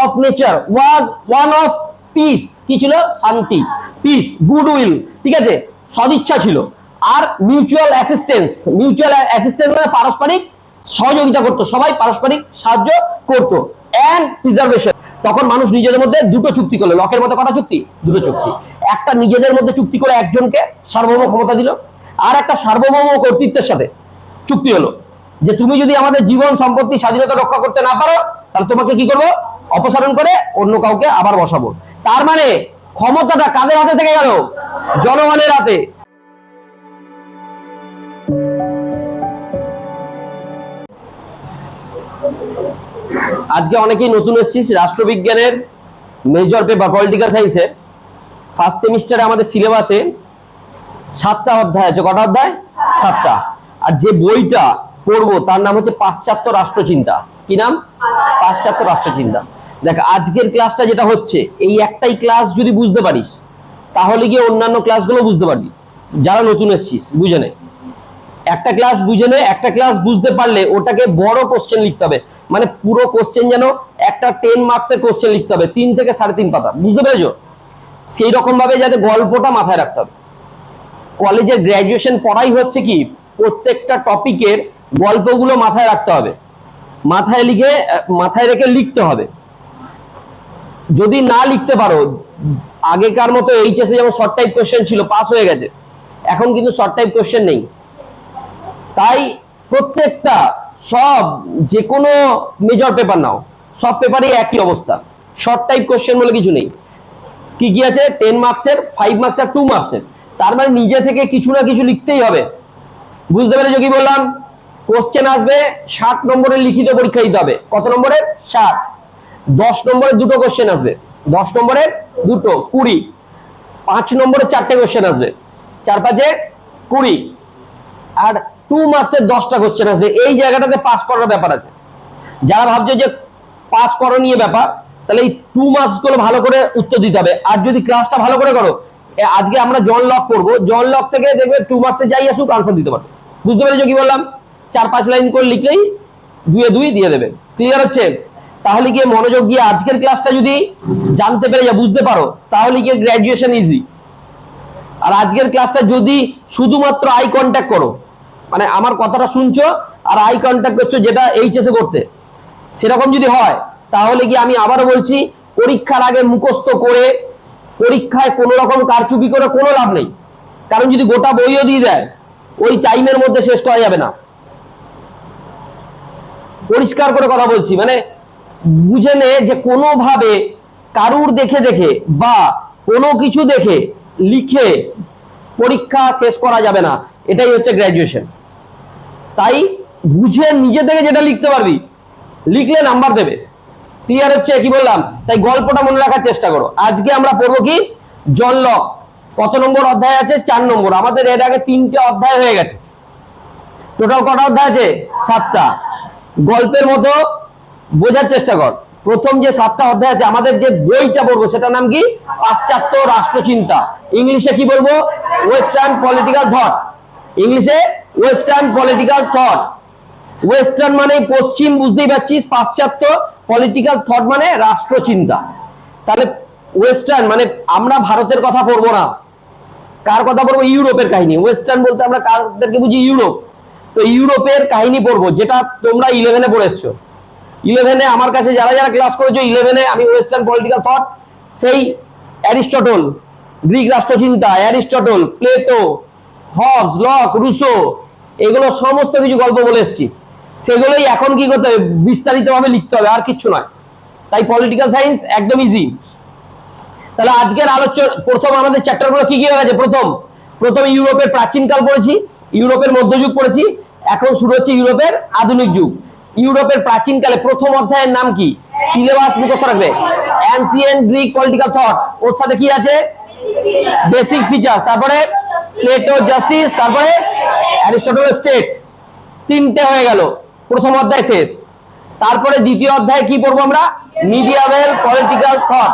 Of nature was one of piece, কি ছিল? শান্তি, পিস, গুডউইল, ঠিক আছে, সদিচ্ছা ছিল। আর মিউচুয়াল অ্যাসিস্ট্যান্স, মিউচুয়াল অ্যাসিস্ট্যান্স মানে পারস্পরিক সহযোগিতা করতো, সবাই পারস্পরিক সাহায্য করতো। অ্যান্ড প্রিজার্ভেশন, তখন মানুষ নিজেদের মধ্যে দুটো চুক্তি করলো। লকের মধ্যে কটা চুক্তি? দুটো চুক্তি। একটা নিজেদের মধ্যে চুক্তি করে একজনকে সার্বভৌম ক্ষমতা দিল, আর একটা সার্বভৌম কর্তৃত্বের সাথে চুক্তি হলো যে তুমি যদি আমাদের জীবন সম্পত্তি স্বাধীনতা রক্ষা করতে না পারো তাহলে তোমাকে কি করবো? অপসারণ করে অন্য কাউকে আবার বসাবো। তার মানে ক্ষমতাটা কাদের হাতে থেকে গেল? জনগণের হাতে। আজকে অনেকেই নতুন এসেছিস, রাষ্ট্রবিজ্ঞানের মেজর পেপার পলিটিক্যাল সায়েন্সের ফার্স্ট সেমিস্টারে আমাদের সিলেবাসে 7টা অধ্যায় আছে। কটা অধ্যায়? 7টা। আর যে বইটা পড়বো তার নাম হচ্ছে পাশ্চাত্য রাষ্ট্রচিন্তা। কি নাম? পাশ্চাত্য রাষ্ট্রচিন্তা। দেখ, আজকের ক্লাসটা যেটা হচ্ছে, এই একটাই ক্লাস যদি বুঝতে পারিস তাহলে গিয়ে অন্যান্য ক্লাসগুলো বুঝতে পারবি। যারা নতুন এসেছিস বুঝে নে, একটা ক্লাস বুঝে নে। একটা ক্লাস বুঝতে পারলে ওটাকে বড় কোশ্চেন লিখতে হবে, মানে পুরো কোশ্চেন যেন একটা 10 মার্কসের কোশ্চেন লিখতে হবে, 3 থেকে 3.5 পাতা। বুঝতে পেরেছো? সেই রকম ভাবে যাতে গল্পটা মাথায় রাখতে হবে। কলেজের গ্র্যাজুয়েশন পড়াই হচ্ছে কি, প্রত্যেকটা টপিকের গল্পগুলো মাথায় রাখতে হবে, মাথায় রেখে লিখতে হবে। যদি না লিখতে পারো, আগেকার মতো এইচএসে যেমন শর্ট টাইপ কোশ্চেন ছিল, পাস হয়ে গেছে, এখন কিন্তু শর্ট টাইপ কোশ্চেন নেই। তাই প্রত্যেকটা সব যে কোনো মেজর পেপার নাও, সব পেপারই একই অবস্থা, শর্ট টাইপ কোশ্চেন বলে কিছু নেই। কি কি আছে? 10 মার্কসের, 5 মার্কসের, 2 মার্কসের। তার মানে নিজে থেকে কিছু না কিছু লিখতেই হবে। বুঝতে পেরেছো কি বললাম? কোশ্চেন আসবে 60 নম্বরের লিখিত পরীক্ষা দিতে হবে। কত নম্বরের? 60। 10 নম্বরের দুটো কোশ্চেন আসবে, 10 নম্বরের দুটো, 20। 5 নম্বরের 4টে কোশ্চেন আসবে, 4 5 20। আর 2 মার্কসের 10টা কোশ্চেন আসবে। এই জায়গাটাতে পাস করার ব্যাপার আছে। যারা ভাবছো যে পাস করো নিয়ে ব্যাপার, তাহলে এই 2 মার্কস গুলো ভালো করে উত্তর দিতে হবে। আর যদি ক্লাসটা ভালো করে করো, আজকে আমরা জন লক করবো, জন লক থেকে দেখবে 2 মার্কসে যাই আসুক আনসার দিতে পারবে। বুঝতে পেরেছো কি বললাম? 4-5 লাইন করে লিখলেই 2 এ 2 দিয়ে দেবে। ক্লিয়ার হচ্ছে? তাহলে গিয়ে মনোযোগ দিয়ে আজকের ক্লাসটা যদি জানতে পেরে যা, বুঝতে পারো, তাহলে গিয়ে গ্র্যাজুয়েশন ইজি। আর আজকের ক্লাসটা যদি শুধুমাত্র আই কন্ট্যাক্ট করো, মানে আমার কথাটা শুনছো আর আই কন্ট্যাক্ট করছো, যেটা এইচএসে করতে, সেরকম যদি হয়, তাহলে কি আমি আবারও বলছি, পরীক্ষার আগে মুখস্থ করে পরীক্ষায় কোনো রকম কারচুপি করে কোনো লাভ নেই। কারণ যদি গোটা বইও দিয়ে দেয়, ওই টাইমের মধ্যে শেষ করা যাবে না। পরিষ্কার করে কথা বলছি, মানে বুঝে নে যে কোনোভাবে কারুর দেখে দেখে বা কোনো কিছু দেখে লিখে পরীক্ষা শেষ করা যাবে না। এটাই হচ্ছে গ্র্যাজুয়েশন। তাই বুঝে নিজে থেকে যেটা লিখতে পারবি, লিখলে নাম্বার দেবে। ক্লিয়ার হচ্ছে কি বললাম? তাই গল্পটা মনে রাখার চেষ্টা করো। আজকে আমরা পড়বো কি? John Locke. কত নম্বর অধ্যায় আছে? 4 নম্বর। আমাদের এর আগে 3টে অধ্যায় হয়ে গেছে। টোটাল কটা অধ্যায় আছে? 7টা। গল্পের মতো বোঝার চেষ্টা কর। প্রথম যে 7টা অধ্যায় আছে, আমাদের যে বইটা পড়বো সেটার নাম কি? পাশ্চাত্য রাষ্ট্রচিন্তা। ইংলিশে কি বলবো? Western political thought. ইংলিশে ওয়েস্টার্ন পলিটিক্যাল থট। ওয়েস্টার্ন মানে পশ্চিম, বুঝতেই পারছিস। পাশ্চাত্য পলিটিক্যাল থট মানে রাষ্ট্রচিন্তা। তাহলে ওয়েস্টার্ন মানে আমরা ভারতের কথা পড়বো না, কার কথা পড়বো? ইউরোপের কাহিনী। ওয়েস্টার্ন বলতে আমরা কাদেরকে বুঝি? ইউরোপ। তো ইউরোপের কাহিনী পড়বো, যেটা তোমরা 11-এ পড়ে এসছো। 11-এ আমার কাছে যারা যারা ক্লাস করেছো, 11-এ আমি ওয়েস্টার্ন পলিটিক্যাল থট, সেই অ্যারিস্টটল, গ্রিক রাষ্ট্রচিন্তা, Aristotle, Plato, Hobbes, Locke, Rousseau, এগুলো সমস্ত কিছু গল্প বলে এসেছি। সেগুলোই এখন কি করতে হবে? বিস্তারিতভাবে লিখতে হবে, আর কিচ্ছু নয়। তাই পলিটিক্যাল সায়েন্স একদম ইজি। তাহলে আজকের আলোচনা, প্রথম আমাদের চ্যাপ্টারগুলো কি কি হয়ে গেছে? প্রথম ইউরোপের প্রাচীনকাল পড়েছি, ইউরোপের মধ্যযুগ পড়েছি, এখন শুরু হচ্ছে ইউরোপের আধুনিক যুগ। ইউরোপের প্রাচীনকালে প্রথম অধ্যায়ের নাম কি? সিলেবাস মুখস্থ রাখবে। অ্যানসিয়েন্ট গ্রিক পলিটিক্যাল থট, ওর সাথে কি আছে? বেসিক ফিচার্স, তারপরে প্লেটো জাস্টিস, তারপরে অ্যারিস্টটল স্টেট। 3টে হয়ে গেল, প্রথম অধ্যায় শেষ। তারপরে দ্বিতীয় অধ্যায় কি পড়বো আমরা? Medieval political thought,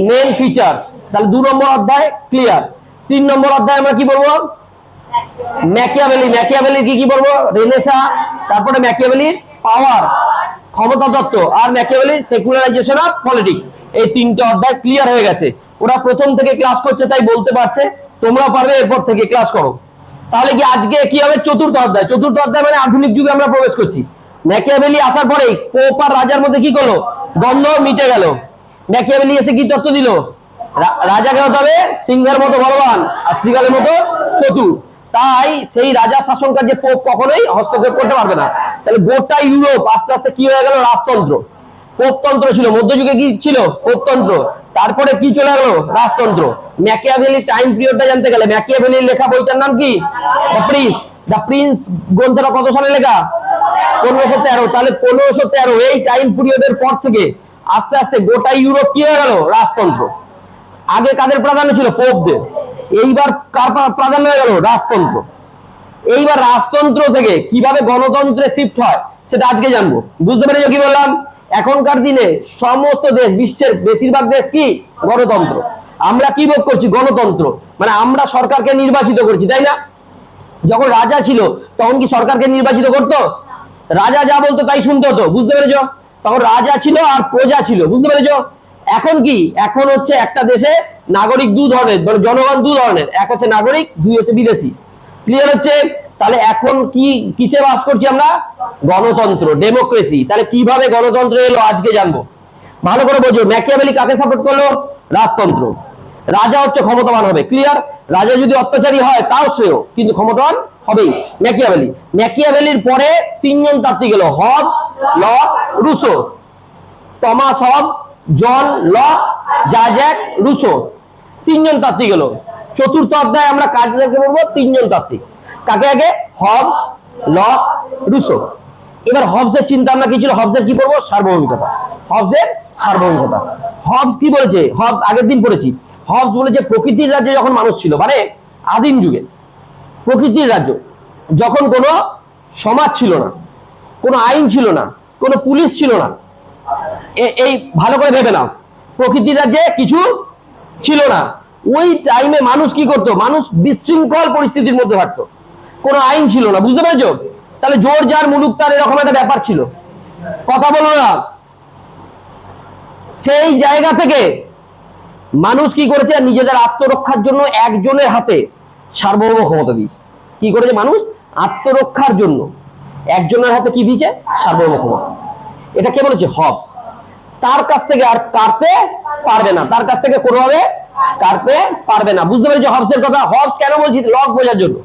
main features. তাহলে 2 নম্বর অধ্যায় ক্লিয়ার। 3 নম্বর অধ্যায় আমরা কি পড়বো? ম্যাকিয়াভেলি। ম্যাকিয়াভেলির কি কি পড়বো? রেনেসা, তারপরে ম্যাকিয়াভেলির পাওয়ার, ক্ষমতা তত্ত্ব, আর ম্যাকিয়াভেলি সেকুলারাইজেশন অফ পলিটিক্স। এই তিনটে অধ্যায় ক্লিয়ার হয়ে গেছে। ওরা প্রথম থেকে ক্লাস করছে তাই বলতে পারছে, তোমরাও পারবে এরপর থেকে ক্লাস করো। তাহলে কি আজকে কি হবে? চতুর্থ অধ্যায়। চতুর্থ অধ্যায় মানে আধুনিক যুগে আমরা প্রবেশ করছি। ম্যাকিয়াভেলি আসার পরে পোপ আর রাজার মধ্যে কি করলো? দ্বন্দ্ব মিটে গেল। ম্যাকিয়াভেলি এসে কি তত্ত্ব দিল? রাজাকে হতে হবে সিংহের মতো বলবান আর শ্রীগালের মতো চতুর। তাই সেই রাজা শাসন কার্যে পোপ কখনোই হস্তক্ষেপ করতে পারবে না। তাহলে গোটা ইউরোপ আস্তে আস্তে কি হয়ে গেল? রাজতন্ত্র। পোপতন্ত্র ছিল, মধ্যযুগে কি ছিল? পোপতন্ত্র। তারপরে কি চলে গেল? রাজতন্ত্র। ম্যাকিয়াভেলির টাইম পিরিয়ডটা জানতে গেলে ম্যাকিয়াভেলির লেখা বইটার নাম কি? The Prince. দ্য প্রিন্স গ্রন্থটা কত সালে লেখা? 1513। তাহলে 1513 এই টাইম পিরিয়ডের পর থেকে আস্তে আস্তে গোটা ইউরোপ কি হয়ে গেল? রাজতন্ত্র। আগে কাদের প্রাধান্য ছিল? পোপদের। এইবার কার প্রাধান্য হয়ে গেল? রাজতন্ত্র। এইবার রাজতন্ত্র থেকে কিভাবে গণতন্ত্রে শিফট হয় সেটা আজকে জানবো। বুঝতে পেরেছো কি বললাম? এখনকার দিনে সমস্ত দেশ, বিশ্বের বেশিরভাগ দেশ কি? গণতন্ত্র। আমরা কি ভোগ করছি? গণতন্ত্র। মানে আমরা সরকারকে নির্বাচিত করছি, তাই না? যখন রাজা ছিল তখন কি সরকারকে নির্বাচিত করতো? রাজা যা বলতো তাই শুনতে হতো। বুঝতে পেরেছো? তখন রাজা ছিল আর প্রজা ছিল। বুঝতে পেরেছো? এখন কি? এখন হচ্ছে একটা দেশে নাগরিক দু ধরনের, মানে জনগণ দু ধরনের, এক হচ্ছে নাগরিক, দুই হচ্ছে বিদেশি। ক্লিয়ার হচ্ছে? তাহলে এখন কি কিসে বাস করছি আমরা? গণতন্ত্র, ডেমোক্রেসি। তাহলে কিভাবে গণতন্ত্র এলো আজকে জানবো। ভালো করে বোঝো। ম্যাকিয়াভেলি কাকে সাপোর্ট করলো? রাজতন্ত্র। রাজা হচ্ছে ক্ষমতাবান হবে। ক্লিয়ার? রাজা যদি অত্যাচারী হয় তাও শ্রেয়, কিন্তু ক্ষমতাবান হবেই। ম্যাকিয়াভেলি। ম্যাকিয়াভেলির পরে তিনজন তাত্ত্বিক এলো, Hobbes, Locke, Rousseau. Thomas Hobbes, John Locke, জাজ্যাক রুসো। তিনজন তাত্ত্বিক এলো। চতুর্থ অধ্যায়ে আমরা কাজ দেখে বলবো তিনজন তাত্ত্বিক। কাকে? আগে হবস, লক, রুসো। এবার হবসের চিন্তা ভাবনা কি ছিল? হবসের কি পড়বো? সার্বভৌমিকতা। হবসের সার্বভৌমিকতা। হবস কি বলেছে? হবস আগের দিন পড়েছি। হবস বলেছে প্রকৃতির রাজ্যে যখন মানুষ ছিল, মানে আদিম যুগে প্রকৃতির রাজ্য, যখন কোনো সমাজ ছিল না, কোনো আইন ছিল না, কোনো পুলিশ ছিল না, এই ভালো করে ভেবে নাও, প্রকৃতির রাজ্যে কিছু ছিল না। ওই টাইমে মানুষ কি করতো? মানুষ বিশৃঙ্খল পরিস্থিতির মধ্যে থাকতো, কোনো আইন ছিল না। বুঝতে পেরেছো? তাহলে জোর যার মুলুক তার, এরকম একটা ব্যাপার ছিল। কথা বলো না। সেই জায়গা থেকে মানুষ কি করেছে? নিজেদের আত্মরক্ষার জন্য একজনের হাতে সার্বভৌম ক্ষমতা দিয়েছে। কি করেছে মানুষ? আত্মরক্ষার জন্য একজনের হাতে কি দিয়েছে? সার্বভৌম ক্ষমতা। এটা কে বলেছে? হবস। তার কাছ থেকে আর কাটতে পারবে না, তার কাছ থেকে কোনোভাবে কাটতে পারবে না। বুঝতে পেরেছো হবসের কথা? হবস কেন বলছি? লক বোঝার জন্য।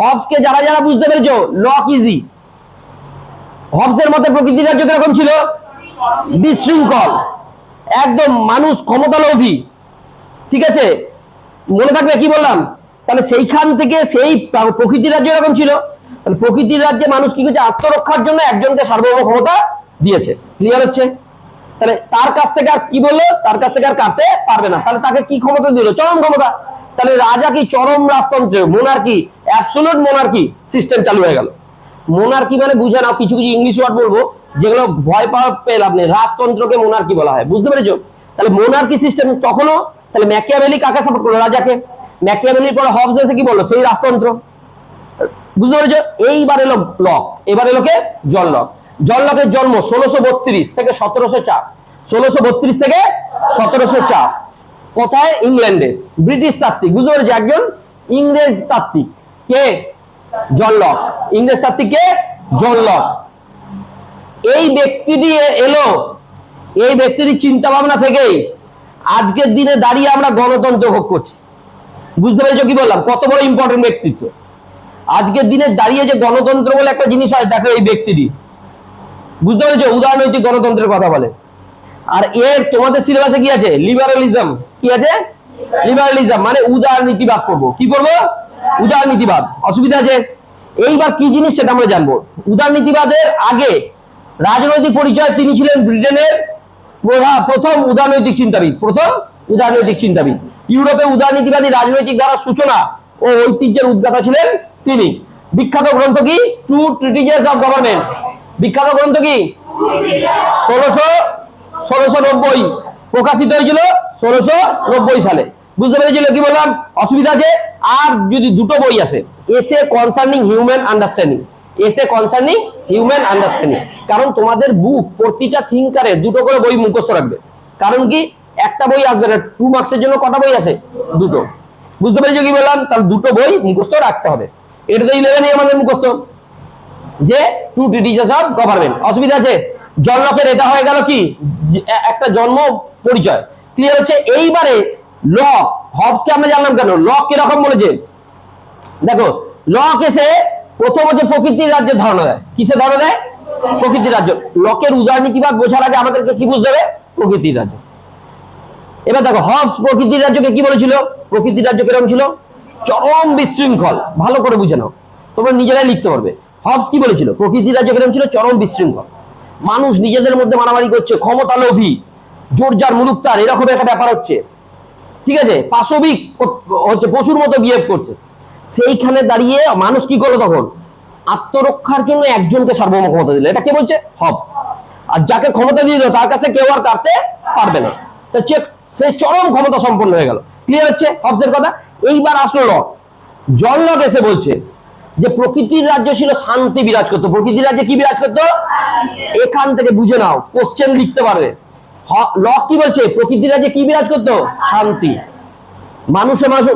হবসকে যারা যারা বুঝতে পেরেছো, লক ইজি। হবসের মতে প্রকৃতির রাজ্য কিরকম ছিল? বিশৃঙ্খল, একদম মানুষ ক্ষমতালোভী। ঠিক আছে? মনে থাকবে কি বললাম? তাহলে সেইখান থেকে সেই প্রকৃতির রাজ্য এরকম ছিল। তাহলে প্রকৃতির রাজ্যে মানুষ কি করছে? আত্মরক্ষার জন্য একজনকে সার্বভৌম ক্ষমতা দিয়েছে। ক্লিয়ার হচ্ছে? তাহলে তার কাছ থেকে আর কি বললো? তার কাছ থেকে আর কাটতে পারবে না। তাহলে তাকে কি ক্ষমতা দিল? চরম ক্ষমতা। তাহলে রাজা কি? চরম রাজতন্ত্র, মোনার্কি, অ্যাবসোলুট মোনার্কি সিস্টেম চালু হয়ে গেল। মোনার্কি মানে বুঝে নাও, কিছু কিছু ইংলিশ ওয়ার্ড বলবো যেগুলো ভয় পাওয়া পেয়ে লাভ নেই। রাজতন্ত্রকে মোনার্কি বলা হয়। বুঝতে পেরেছো? তাহলে মোনার্কি সিস্টেম তখনও। তাহলে ম্যাকিয়াভেলি কাকে সাপোর্ট করলো? রাজাকে। ম্যাকিয়াভেলির পরে হবস এসে কি বললো? সেই রাজতন্ত্র। বুঝতে পেরেছো? এইবার এলো লক। এবার এলো কে? John Locke. জন লকের জন্ম 1632 থেকে 1704। 1632 থেকে 1704। কোথায়? ইংল্যান্ডে। ব্রিটিশ তাত্ত্বিক। বুঝতে পেরেছো? একজন ইংরেজ তাত্ত্বিক। কে? John Locke. ইংরেজ তাত্ত্বিক কে? John lock. এই ব্যক্তিটি এলো, এই ব্যক্তির চিন্তা ভাবনা থেকেই আজকের দিনে দাঁড়িয়ে আমরা গণতন্ত্র ভোগ করছি। বুঝতে পেরেছো কি বললাম? কত বড় ইম্পর্টেন্ট ব্যক্তিত্ব। আজকের দিনে দাঁড়িয়ে যে গণতন্ত্র বলে একটা জিনিস হয়, দেখো এই ব্যক্তিটি। বুঝতে পেরেছো? উদারনৈতিক গণতন্ত্রের কথা বলে। আর এর তোমাদের সিলেবাসে কি আছে? লিবারালিজম। কি আছে? লিবারালিজম মানে উদারনীতিবাদ করবো। কি করবো? উদারনীতিবাদ। অসুবিধা আছে? এইবার কি জিনিস সেটা আমরা জানবো। উদারনীতিবাদের আগে রাজনৈতিক পরিচয়, তিনি ছিলেন ব্রিটেনের প্রথম উদারনৈতিক চিন্তাবিদ। প্রথম উদারনৈতিক চিন্তাবিদ। ইউরোপে উদারনীতিবাদী রাজনৈতিক ধারার সূচনা ও ঐতিহ্যের উদ্যোক্তা ছিলেন তিনি। বিখ্যাত গ্রন্থ কি? Two treatises of government. বিখ্যাত গ্রন্থ কি? 1690 প্রকাশিত হয়েছিল 1690 সালে। বুঝতে পেরেছিল কি বললাম? অসুবিধা আছে? আর যদি দুটো বই আছে, এসে কনসার্নিং হিউম্যান আন্ডারস্ট্যান্ডিং, এসে কনসার্নিং হিউম্যান আন্ডারস্ট্যান্ডিং। কারণ তোমাদের বুক প্রতিটা থিঙ্কারে দুটো করে বই মুখস্থ রাখবে। কারণ কি, একটা বই আসবে না, 2 মার্কসের জন্য কটা বই আছে? দুটো। বুঝতে পেরেছো কি বললাম? তাহলে দুটো বই মুখস্থ রাখতে হবে। এটা তো 11 আমাদের মুখস্থ, যে টু ট্রিটিজেস অফ গভর্নমেন্ট। অসুবিধা আছে? জন লকের এটা হয়ে গেল কি একটা জন্ম পরিচয়, ক্লিয়ার হচ্ছে। এইবারে লক, হবসকে আমরা জানলাম কেন, লক কিরকম বলেছে দেখো। লক এসে প্রথম হচ্ছে প্রকৃতির রাজ্যের ধারণা দেয়। কিসের ধারণা দেয়? প্রকৃতির রাজ্য। লকের উদারনীতিবাদ বোঝার আগে আমাদেরকে কি বুঝতে হবে? প্রকৃতির রাজ্য। এবার দেখো হবস প্রকৃতির রাজ্যকে কি বলেছিল? প্রকৃতির রাজ্য কিরকম ছিল? চরম বিশৃঙ্খল। ভালো করে বুঝে নাও, তোমরা নিজেরাই লিখতে পারবে। হবস কি বলেছিল? প্রকৃতির রাজ্য কিরকম ছিল? চরম বিশৃঙ্খল। মানুষ নিজেদের মধ্যে মারামারি করছে, ক্ষমতা লোভী, জোরজার মুলুকতার, এরকম একটা ব্যাপার হচ্ছে, ঠিক আছে? পাশবিক হচ্ছে, পশুর মতো বিহেভ করছে। সেইখানে দাঁড়িয়ে মানুষ কি করলো তখন? আত্মরক্ষার জন্য একজনকে সার্বভৌম ক্ষমতা দিল। এটা কে বলছে? হবস। আর যাকে ক্ষমতা দিয়ে দিল তার কাছে কেউ আর কাটতে পারবে না, তো সে চরম ক্ষমতা সম্পন্ন হয়ে গেল। ক্লিয়ার হচ্ছে হবসের কথা? এইবার আসলো লক। জন লক এসে বলছে যে প্রকৃতির রাজ্য ছিল শান্তি বিরাজ করতো। প্রকৃতির রাজ্যে কি বিরাজ করতো? এখান থেকে বুঝে নাও, কোশ্চেন লিখতে পারবে। লক কি বলছে? প্রকৃতির রাজ্যে কি বিরাজ করতো? শান্তি।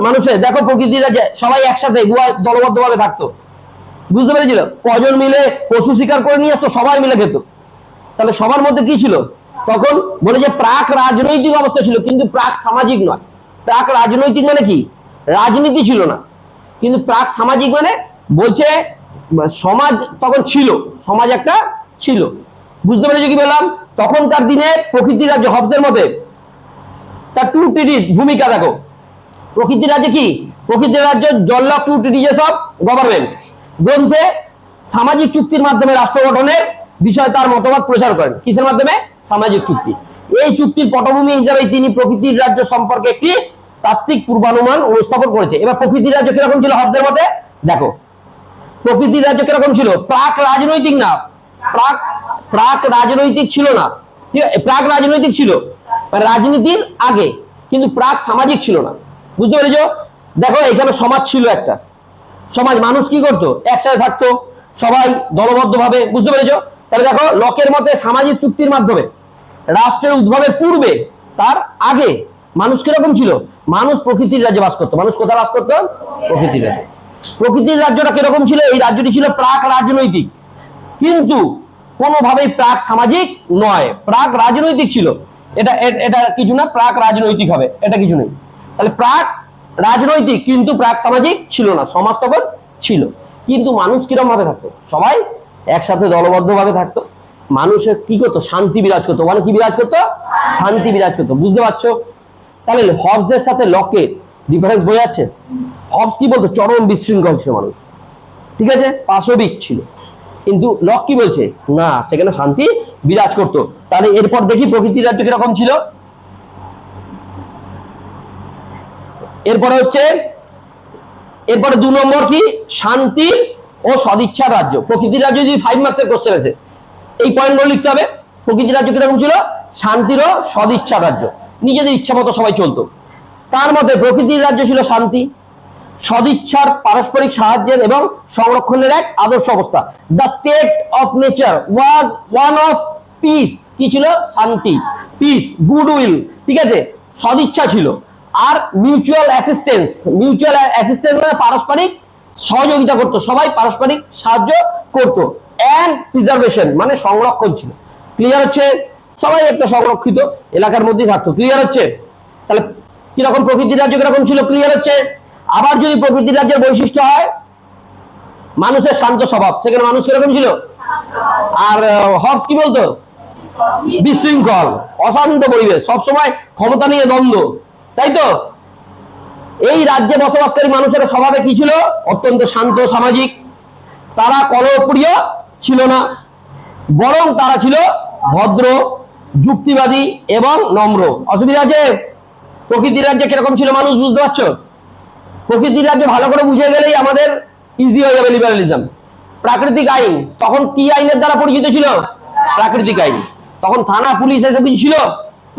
মানুষে দেখো প্রকৃতির রাজ্যে সবাই একসাথে দলবদ্ধভাবে থাকতো। বুঝতে পেরেছিল? কজন মিলে পশু শিকার করে নিয়ে আসতো, সবাই মিলে খেত। তাহলে সবার মধ্যে কি ছিল তখন? বলে যে প্রাক রাজনৈতিক অবস্থা ছিল, কিন্তু প্রাক সামাজিক নয়। প্রাক রাজনৈতিক মানে কি? রাজনীতি ছিল না, কিন্তু প্রাক সামাজিক মানে বলছে সমাজ তখন ছিল, সমাজ একটা ছিল। বুঝতে পেরেছো কি বললাম? তখনকার দিনে প্রকৃতির রাজ্য হবসের মতে তার টু ট্রিটিজ ভূমিকা দেখো। প্রকৃতির রাজ্যে কি? প্রকৃতির রাজ্য John Locke two treatises of government গ্রন্থে সামাজিক চুক্তির মাধ্যমে রাষ্ট্র গঠনের বিষয়ে তার মতবাদ প্রচার করেন। কিসের মাধ্যমে? সামাজিক চুক্তি। এই চুক্তির পটভূমি হিসাবে তিনি প্রকৃতির রাজ্য সম্পর্কে একটি তাত্ত্বিক পূর্বানুমান উপস্থাপন করেছে। এবার প্রকৃতির রাজ্য কিরকম ছিল হবসের মতে? দেখো প্রকৃতির রাজ্য কিরকম ছিল? প্রাক রাজনৈতিক না, প্রাক রাজনৈতিক ছিল না, প্রাক রাজনৈতিক ছিল রাজনীতির আগে, কিন্তু প্রাক সামাজিক ছিল না। বুঝতে পেরেছো? দেখো এখানে সমাজ ছিল একটা সমাজ, মানুষ কি করতো? একসাথে থাকতো, সবাই দলবদ্ধভাবে। বুঝতে পেরেছো? তাহলে দেখো লকের মতে সামাজিক চুক্তির মাধ্যমে রাষ্ট্রের উদ্ভবের পূর্বে, তার আগে মানুষ কিরকম ছিল? মানুষ প্রকৃতির রাজ্যে বাস করতো। মানুষ কোথায় বাস করতো? প্রকৃতির রাজ্যে। প্রকৃতির রাজ্যটা কিরকম ছিল? এই রাজ্যটি ছিল প্রাক রাজনৈতিক, কিন্তু কোনোভাবেই প্রাক সামাজিক নয়, প্রাক রাজনৈতিক ছিল। এটা এটা কিছু না, প্রাক রাজনৈতিক হবে, এটা কিছু নেই। তাহলে প্রাক রাজনৈতিক কিন্তু প্রাক সামাজিক ছিল না। সমাজ তখন ছিল, কিন্তু মানুষ কিরকম ভাবে থাকতো? সবাই একসাথে দলবদ্ধভাবে থাকতো। মানুষের কি করতো? শান্তি বিরাজ করতো। মানে কি বিরাজ করতো? শান্তি বিরাজ করতো। বুঝতে পারছো? তাহলে হবসের সাথে লকের ডিফারেন্স বোঝা যাচ্ছে? হবস কি বলতো? চরম বিশৃঙ্খল ছিল মানুষ, ঠিক আছে, পাশবিক ছিল। কিন্তু লক কি বলছে? না, সেখানে শান্তি বিরাজ করতো। তাহলে এরপর দেখি প্রকৃতির রাজ্য কিরকম ছিল। এরপরে হচ্ছে, এরপরে 2 নম্বর কি? শান্তির ও সদিচ্ছার রাজ্য। প্রকৃতির রাজ্য যদি 5 মার্কসের কোশ্চেন আছে, এই পয়েন্টগুলো লিখতে হবে। প্রকৃতির রাজ্য কিরকম ছিল? শান্তির ও সদিচ্ছার রাজ্য, নিজেদের ইচ্ছা মতো সবাই চলতো। তার মধ্যে প্রকৃতির রাজ্য ছিল শান্তি, সদিচ্ছার, পারস্পরিক সাহায্যের এবং সংরক্ষণের এক আদর্শ অবস্থা। The state of nature was one of piece. কি ছিল? শান্তি, পিস, গুডউইল, ঠিক আছে, সদিচ্ছা ছিল। আর মিউচুয়াল অ্যাসিস্ট্যান্স। মিউচুয়াল অ্যাসিস্ট্যান্স মানে পারস্পরিক সহযোগিতা করতো, সবাই পারস্পরিক সাহায্য করতো। অ্যান্ড প্রিজার্ভেশন মানে সংরক্ষণ ছিল। ক্লিয়ার হচ্ছে? সবাই একটা সংরক্ষিত এলাকার মধ্যেই থাকতো। ক্লিয়ার হচ্ছে? তাহলে কিরকম প্রকৃতির রাজ্য কিরকম ছিল? ক্লিয়ার হচ্ছে? আবার যদি প্রকৃতির রাজ্যের বৈশিষ্ট্য হয় মানুষের শান্ত স্বভাব, সেখানে মানুষ কিরকম ছিল? আর হবস কি বলতো? বিশৃঙ্খল, অশান্ত পরিবেশ, সবসময় ক্ষমতা নিয়ে দ্বন্দ্ব, তাই তো? এই রাজ্যে বসবাসকারী মানুষের স্বভাবে কি ছিল? অত্যন্ত শান্ত, সামাজিক। তারা কলহপ্রিয় ছিল না, বরং তারা ছিল ভদ্র, যুক্তিবাদী এবং নম্র। অসুবিধা আছে? প্রকৃতির রাজ্যে কিরকম ছিল মানুষ? বুঝতে পারছো? প্রকৃতির রাজ্যে ভালো করে বুঝে গেলেই আমাদের ইজি হয়ে যাবে লিবারালিজম। প্রাকৃতিক আইন, তখন কি আইনের দ্বারা পরিচিত ছিল? প্রাকৃতিক আইন। তখন থানা, পুলিশ এসব কিছু ছিল?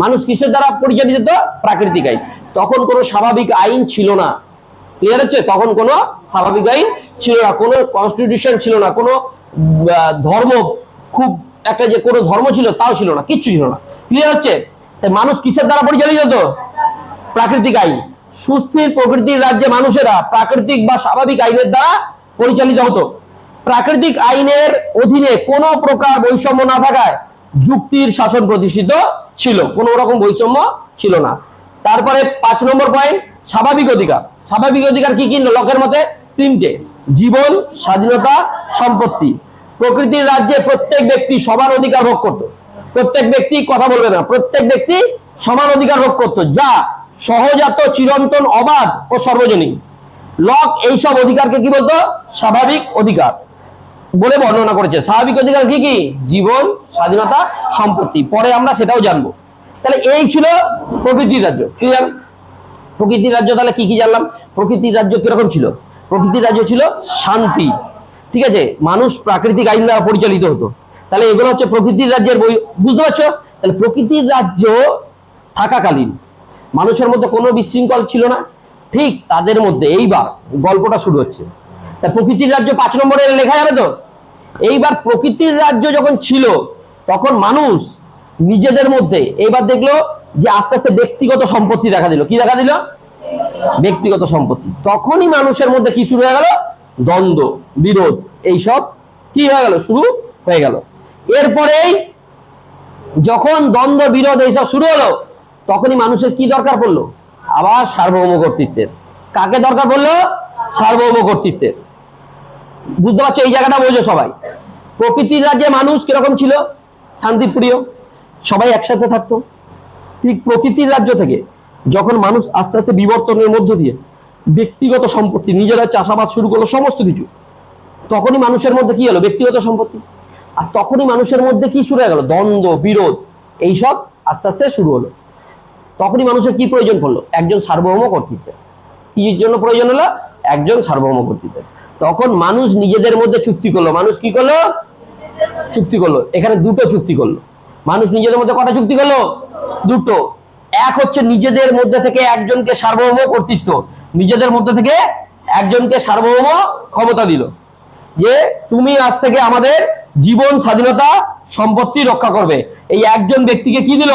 মানুষ কিসের দ্বারা পরিচালিত? প্রাকৃতিক আইন। তখন কোনো স্বাভাবিক আইন ছিল না, ক্লিয়ার হচ্ছে? তখন কোনো স্বাভাবিক আইন ছিল না, কোনো কনস্টিটিউশন ছিল না, কোনো ধর্ম, খুব একটা যে কোনো ধর্ম ছিল তাও ছিল না, কিচ্ছু ছিল না। ক্লিয়ার হচ্ছে? তাই মানুষ কিসের দ্বারা পরিচালিত হতো? প্রাকৃতিক আইন। সুস্থির প্রকৃতির রাজ্যে মানুষেরা প্রাকৃতিক বা স্বাভাবিক আইনের দ্বারা পরিচালিত হতো। প্রাকৃতিক আইনের অধীনে কোনো প্রকার বৈষম্য না থাকায় যুক্তির শাসন প্রতিষ্ঠিত ছিল, কোনো রকম বৈষম্য ছিল না। তারপরে 5 নম্বর পয়েন্ট, স্বাভাবিক অধিকার। স্বাভাবিক অধিকার কি কি লকের মতে? 3টে: জীবন, স্বাধীনতা, সম্পত্তি। প্রকৃতির রাজ্যে প্রত্যেক ব্যক্তি সমান অধিকার ভোগ করত। প্রত্যেক ব্যক্তি কথা বলবে না, প্রত্যেক ব্যক্তি সমান অধিকার ভোগ করত, যা সহজাত, চিরন্তন, অবাধ ও সর্বজনীন। লক এইসব অধিকারকে কি বলতো? স্বাভাবিক অধিকার বলে বর্ণনা করেছে। স্বাভাবিক অধিকার কি কি? জীবন, স্বাধীনতা, সম্পত্তি। পরে আমরা সেটাও জানবো। তাহলে এই ছিল প্রকৃতির রাজ্য। ক্লিয়ার? প্রকৃতির রাজ্য তাহলে কি কি জানলাম? প্রকৃতির রাজ্য কিরকম ছিল? প্রকৃতির রাজ্য ছিল শান্তি, ঠিক আছে, মানুষ প্রাকৃতিক আইন দ্বারা পরিচালিত হতো। তাহলে এগুলো হচ্ছে প্রকৃতির রাজ্যের বই, বুঝতে পারছো? তাহলে প্রকৃতির রাজ্য থাকাকালীন মানুষের মধ্যে কোনো বিশৃঙ্খল ছিল না। ঠিক তাদের মধ্যে এইবার গল্পটা শুরু হচ্ছে। তা প্রকৃতির রাজ্য 5 নম্বরে লেখা যাবে তো? এইবার প্রকৃতির রাজ্য যখন ছিল তখন মানুষ নিজেদের মধ্যে এইবার দেখলো যে আস্তে আস্তে ব্যক্তিগত সম্পত্তি দেখা দিল। কি দেখা দিল? ব্যক্তিগত সম্পত্তি। তখনই মানুষের মধ্যে কি শুরু হয়ে গেল? দ্বন্দ্ব, বিরোধ, এইসব কি হয়ে গেল? শুরু হয়ে গেল। এরপরেই যখন দ্বন্দ্ব, বিরোধ এইসব শুরু হলো তখনই মানুষের কি দরকার পড়লো? আবার সার্বভৌম কর্তৃত্বের। কাকে দরকার পড়লো? সার্বভৌম কর্তৃত্বের। বুঝতে পারছো? এই জায়গাটা বোঝো সবাই। প্রকৃতির রাজ্যে মানুষ কিরকম ছিল? শান্তিপ্রিয়, সবাই একসাথে থাকতো। ঠিক প্রকৃতির রাজ্য থেকে যখন মানুষ আস্তে আস্তে বিবর্তনের মধ্য দিয়ে ব্যক্তিগত সম্পত্তি, নিজেরা চাষাবাদ শুরু করলো, সমস্ত কিছু, তখনই মানুষের মধ্যে কি হলো? ব্যক্তিগত সম্পত্তি। আর তখনই মানুষের মধ্যে কি শুরু হয়ে গেল? দ্বন্দ্ব, বিরোধ, এইসব আস্তে আস্তে শুরু হলো। তখনই মানুষের কি প্রয়োজন পড়লো? একজন সার্বভৌম কর্তৃত্বের। কি জন্য প্রয়োজন হলো? একজন সার্বভৌম কর্তৃত্বের। তখন মানুষ নিজেদের মধ্যে চুক্তি করলো। মানুষ কি করলো? চুক্তি করলো। এখানে দুটো চুক্তি করলো। মানুষ নিজেদের মধ্যে কটা চুক্তি করলো? দুটো। এক হচ্ছে নিজেদের মধ্যে থেকে একজনকে সার্বভৌম কর্তৃত্ব, নিজেদের মধ্যে থেকে একজনকে সার্বভৌম ক্ষমতা দিল, যে তুমি আজ থেকে আমাদের জীবন, স্বাধীনতা, সম্পত্তি রক্ষা করবে। এই একজন ব্যক্তিকে কি দিল?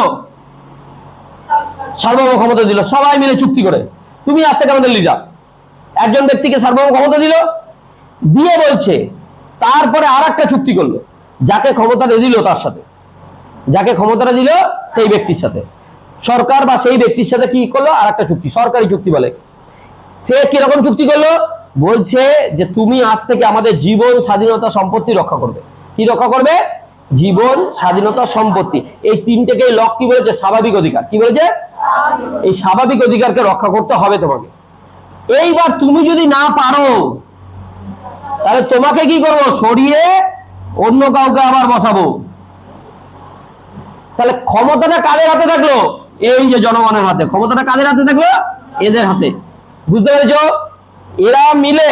সার্বভৌম ক্ষমতা দিল। সবাই মিলে চুক্তি করে তুমি আজ থেকে আমাদের লিডার। একজন ব্যক্তিকে সার্বভৌম ক্ষমতা দিল, দিয়ে বলছে তারপরে আর একটা চুক্তি করলো, যাকে ক্ষমতাটা দিল তার সাথে, যাকে ক্ষমতাটা দিল সেই ব্যক্তির সাথে, সরকার বা সেই ব্যক্তির সাথে কি করলো? আর একটা চুক্তি, সরকারি চুক্তি বলে। সে কিরকম চুক্তি করলো? বলছে যে তুমি আজ থেকে আমাদের জীবন, স্বাধীনতা, সম্পত্তি রক্ষা করবে। কি রক্ষা করবে? জীবন, স্বাধীনতা, সম্পত্তি। এই তিনটেকে লক কি বলেছে? স্বাভাবিক অধিকার। কি বলেছে? এই স্বাভাবিক অধিকারকে রক্ষা করতে হবে তোমাকে। এইবার তুমি যদি না পারো তাহলে তোমাকে কি করব? সরিয়ে অন্য কাউকে আবার বসাবো। তাহলে ক্ষমতাটা কাদের হাতে থাকলো? এই যে জনগণের হাতে। ক্ষমতাটা কাদের হাতে থাকলো? এদের হাতে। বুঝতে পেরেছো? এরা মিলে,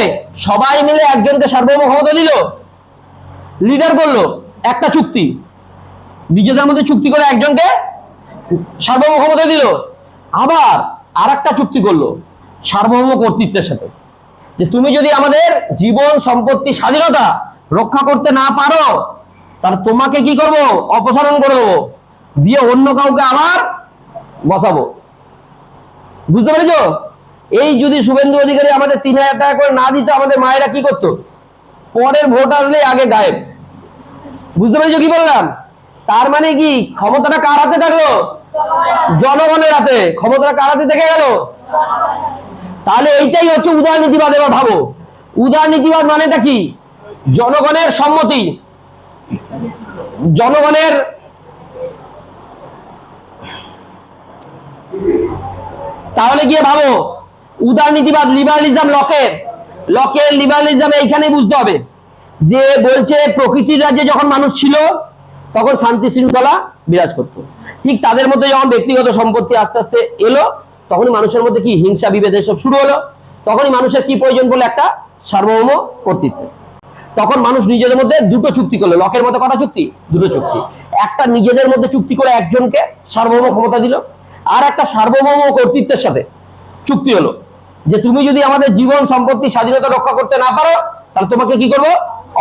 সবাই মিলে একজনকে সার্বভৌম ক্ষমতা দিল, লিডার করলো, একটা চুক্তি, নিজেদের মধ্যে চুক্তি করে একজনকে সার্বভৌম ক্ষমতা দিল। আবার আর একটা চুক্তি করলো সার্বভৌম কর্তৃত্বের সাথে, যে তুমি যদি আমাদের জীবন, সম্পত্তি, স্বাধীনতা রক্ষা করতে না পারো তাহলে তোমাকে কি করব? অপসারণ করে দেবো, দিয়ে অন্য কাউকে আবার বসাবো। বুঝতে পেরেছো? এই যদি শুভেন্দু অধিকারী আমাদের 3000 টাকা করে না দিত, আমাদের মায়েরা কি করতো? পরের ভোট আসলে আগে গায়েব। বুঝতে পেরেছো কি বললাম? তার মানে কি ক্ষমতাটা কার হাতে থাকলো? জনগণের হাতে। ক্ষমতাটা কার হাতে থেকে গেল? তাহলে এইটাই হচ্ছে উদারনীতিবাদ। এবার ভাবো, উদারনীতিবাদ মানেটা কি? জনগণের সম্মতি, জনগণের তাহলে গিয়ে ভাবো উদারনীতিবাদ, লিবারালিজম, লকের লিবারালিজম এইখানেই বুঝতে হবে যে বলছে প্রকৃতির রাজ্যে যখন মানুষ ছিল তখন শান্তি শৃঙ্খলা বিরাজ করতো। ঠিক তাদের মধ্যে যখন ব্যক্তিগত সম্পত্তি আস্তে আস্তে এলো তখনই মানুষের মধ্যে কি হিংসা, বিভেদ সব শুরু হলো। তখনই মানুষের কি প্রয়োজন পড়লো? একটা সার্বভৌম কর্তৃত্ব। তখন মানুষ নিজেদের মধ্যে দুটো চুক্তি করলো। লকের মধ্যে কটা চুক্তি? দুটো চুক্তি। একটা নিজেদের মধ্যে চুক্তি করে একজনকে সার্বভৌম ক্ষমতা দিল, আর একটা সার্বভৌম কর্তৃত্বের সাথে চুক্তি হলো যে তুমি যদি আমাদের জীবন সম্পত্তি স্বাধীনতা রক্ষা করতে না পারো, তাহলে তোমাকে কি করব,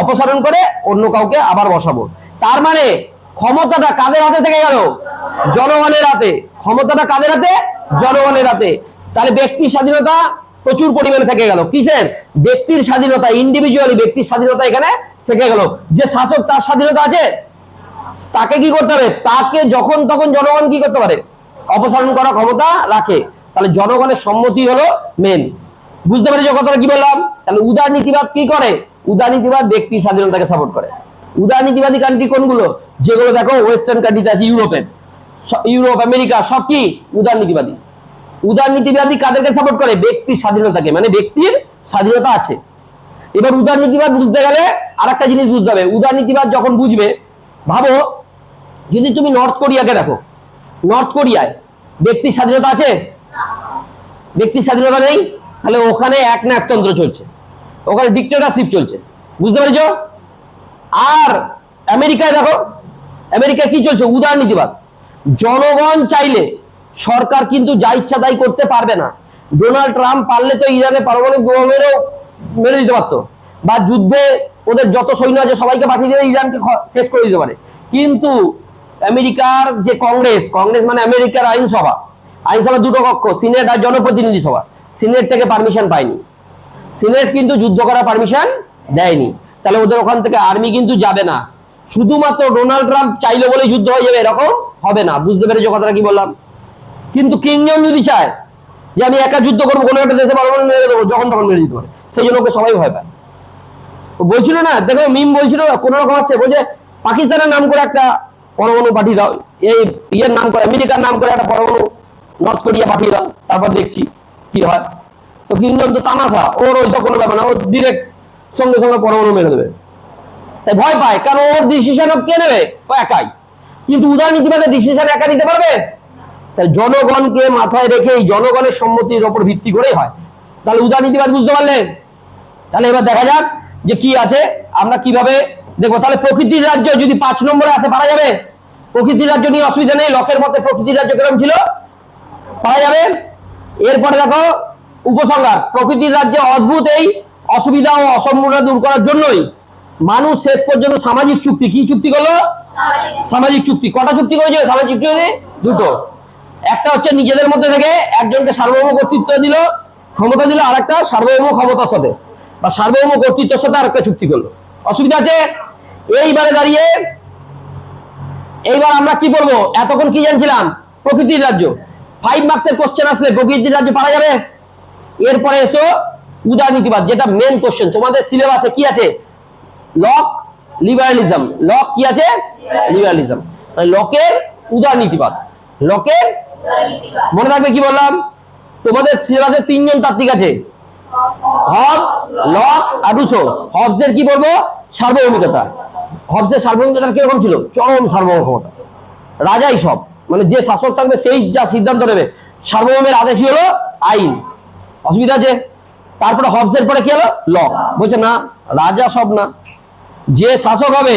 অপসারণ করে অন্য কাউকে আবার বসাবো। তার মানে ক্ষমতাটা কাদের হাতে থেকে গেল, জনগণের হাতে। ক্ষমতাটা কাদের হাতে, জনগণের হাতে। তাহলে ব্যক্তির স্বাধীনতা প্রচুর পরিমাণে থেকে গেল। কিসের, ব্যক্তির স্বাধীনতা, ইন্ডিভিজুয়ালি ব্যক্তির স্বাধীনতা এখানে থেকে গেল। যে শাসক তার স্বাধীনতা আছে, তাকে কি করতে হবে, তাকে যখন তখন জনগণ কি করতে পারে, অপসারণ করার ক্ষমতা রাখে। তাহলে জনগণের সম্মতি হলো মেন। বুঝতে পেরেছো কথাটা কি বললাম? তাহলে উদারনীতিবাদ কি করে, উদারনীতিবাদ ব্যক্তির স্বাধীনতাকে সাপোর্ট করে। উদারনীতিবাদী কান্ট্রি কোনগুলো, যেগুলো দেখো ওয়েস্টার্ন কান্ট্রিতে আছে, ইউরোপ আমেরিকা সব কি উদারনীতিবাদী। উদারনীতিবাদী কাদেরকে সাপোর্ট করে, ব্যক্তির স্বাধীনতাকে, মানে ব্যক্তির স্বাধীনতা আছে। এবার উদারনীতিবাদ বুঝতে গেলে আর একটা জিনিস বুঝতে হবে। উদারনীতিবাদ যখন বুঝবে, ভাবো যদি তুমি নর্থ কোরিয়াকে দেখো, নর্থ কোরিয়ায় ব্যক্তির স্বাধীনতা আছে, ব্যক্তির স্বাধীনতা নেই। তাহলে ওখানে এক না একতন্ত্র চলছে, ওখানে ডিক্টেটরশিপ চলছে। বুঝতে পেরেছো? আর আমেরিকায় দেখো, আমেরিকায় কি চলছে, উদারনীতিবাদ। জনগণ চাইলে সরকার কিন্তু যা ইচ্ছা তাই করতে পারবে না। ডোনাল্ড ট্রাম্প পারলে তো ইরানে পারমাণবিক বোমা মেরে দিতে পারতো, বা যুদ্ধে ওদের যত সৈন্য আছে সবাইকে পাঠিয়ে দিয়ে ইরানকে শেষ করে দিতে পারে। কিন্তু আমেরিকার যে কংগ্রেস মানে আমেরিকার আইনসভা দুটো কক্ষ, সিনেট আর জনপ্রতিনিধি সভা, সিনেট থেকে পারমিশন পায়নি। সিনেট কিন্তু যুদ্ধ করার পারমিশন দেয়নি। তাহলে ওদের ওখান থেকে আর্মি কিন্তু যাবে না। শুধুমাত্র ডোনাল্ড ট্রাম্প চাইলে বলে যুদ্ধ হয়ে যাবে এরকম হবে না। বুঝতে পেরেছো কথাটা কি বললাম? কিন্তু কিং জন যদি চায় যে আমি একা যুদ্ধ করবো, কোনো একটা দেশে পারমাণবিক মেরে দেবো, যখন তখন মেরে দিতে পারে, সেই জন্য ওকে সবাই ভয় পায়। বলছিল না, দেখো মিম বলছিল কোন রকম আসছে, বলছে পাকিস্তানের নাম করে একটা পরমাণু পাঠিয়ে দাও, এই ইয়ের নাম করে আমেরিকার নাম করে একটা পরমাণু নর্থ কোরিয়া পাঠিয়ে দাও, তারপর দেখছি কি হয়। তো কিংডম তো তামাশা, ওর ওইসব কোনো ব্যাপার না, ও ডিরেক্ট সঙ্গে সঙ্গে পরমাণু মেরে দেবে। তাই ভয় পায়, কারণ ওর ডিসিশন কে নেবে, ও একাই। কিন্তু উদারনীতিবাদের ডিসিশন একা নিতে পারবে? তাই জনগণকে মাথায় রেখে এই জনগণের সম্মতির উপর ভিত্তি করেই হয়। তাহলে উদারনীতিবাদ বুঝতে পারলেন? তাহলে এবার দেখা যাক যে কি আছে, আমরা কিভাবে দেখবো। তাহলে প্রকৃতির রাজ্য যদি 5 নম্বরে আসে, পারা যাবে? প্রকৃতির রাজ্য নিয়ে অসুবিধা নেই, লকের মতে প্রকৃতির রাজ্য কেরম ছিল, পারা যাবে। এরপরে দেখো উপসংহার, প্রকৃতির রাজ্যে অদ্ভুত এই অসুবিধা ও অসম্পূর্ণতা দূর করার জন্যই মানুষ শেষ পর্যন্ত সামাজিক চুক্তি, কি চুক্তি করলো, সামাজিক চুক্তি। কটা চুক্তি করেছে সামাজিক চুক্তি? দুটো। একটা হচ্ছে নিজেদের মধ্যে থেকে একজনকে সার্বভৌম কর্তৃত্ব দিল, ক্ষমতা দিল, আর একটা সার্বভৌম ক্ষমতার সাথে বা সার্বভৌম কর্তৃত্বের সাথে আর একটা চুক্তি করলো। অসুবিধা আছে? এইবারে দাঁড়িয়ে এইবার আমরা কি বলবো, এতক্ষণ কি জানছিলাম, প্রকৃতির রাজ্য। 5 মার্কসের কোশ্চেন আসলে প্রকৃতির রাজ্য পারা যাবে। এরপরে এসো উদারনীতিবাদ, যেটা মেন কোশ্চেন তোমাদের সিলেবাসে কি আছে, লক লিবারালিজম। লক কি আছে, লিবারালিজম। লকের উদারনীতিবাদ, লকের মনে রাখবে কি বললাম, তোমাদের সিলেবাসে 3 জন তাত্ত্বিক আছে, হবস, লক আর রুসো। হবসের কি বলবো, সার্বভৌমিকতা। হবসের সার্বভৌমিকতা কিরকম ছিল, চরম সার্বভৌম ক্ষমতা, রাজাই সব, মানে যে শাসক থাকবে সেই যা সিদ্ধান্ত নেবে, সার্বভৌমের আদেশই হলো আইন। অসুবিধা আছে? তারপরে হবসের পরে কি হলো, লক। বলছে না, রাজা সব না, যে শাসক হবে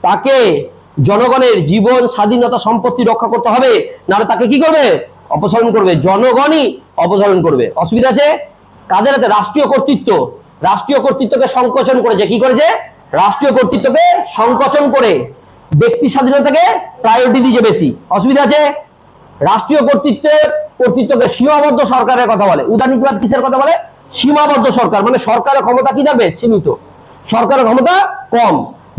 তাকে জনগণের জীবন স্বাধীনতা সম্পত্তি রক্ষা করতে হবে, না তাকে কি করবে, অপসারণ করবে, জনগণই অপসারণ করবে। অসুবিধা আছে? কাদের হাতে, রাষ্ট্রীয় কর্তৃত্ব। রাষ্ট্রীয় কর্তৃত্বকে সংকোচন করেছে, কি করেছে, রাষ্ট্রীয় কর্তৃত্বকে সংকোচন করে ব্যক্তি স্বাধীনতাকে প্রায়োরিটি দিয়েছে বেশি। অসুবিধা আছে? রাষ্ট্রীয় কর্তৃত্বকে সীমাবদ্ধ সরকারের কথা বলে। উদারনীতিবাদ কিসের কথা বলে, সীমাবদ্ধ সরকার, মানে সরকারের ক্ষমতা কি থাকবে, সীমিত, সরকারের ক্ষমতা কম,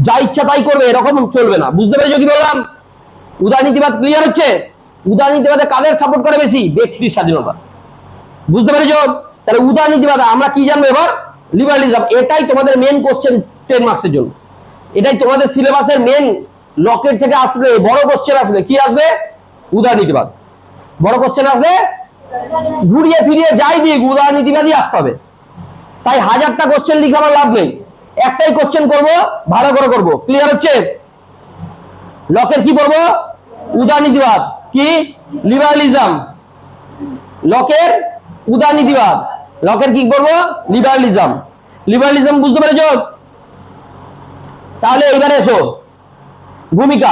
যা ইচ্ছা তাই করবে, এরকম চলবে না। বুঝতে পেরেছো কি বললাম? উদারনীতিবাদ ক্লিয়ার হচ্ছে? উদারনীতিবাদে কাদের সাপোর্ট করে বেশি, ব্যক্তির স্বাধীনতা। বুঝতে পেরেছো? তাহলে উদারনীতিবাদ আমরা কি জানবো এবার, লিবারালিজম। এটাই তোমাদের মেন কোশ্চেন 10 মার্কসের জন্য, এটাই তোমাদের সিলেবাসের মেন। লকের থেকে আসলে বড় কোশ্চেন আসলে কি আসবে, উদারনীতিবাদ। বড় কোশ্চেন আসলে ঘুরিয়ে ফিরিয়ে যাই দিক, উদারনীতিবাদই আসতে হবে। তাই 1000টা কোশ্চেন লিখে আমার লাভ নেই, একটাই কোশ্চেন করব, ভালো করে করব। ক্লিয়ার হচ্ছে? লকের কি করব, উদারনীতিবাদ, কি লিবারালিজম। লকের উদারনীতিবাদ, লকের কি করব, লিবারালিজম। লিবারালিজম বুঝতে পেরেছো? তাহলে এবারে এসো ভূমিকা।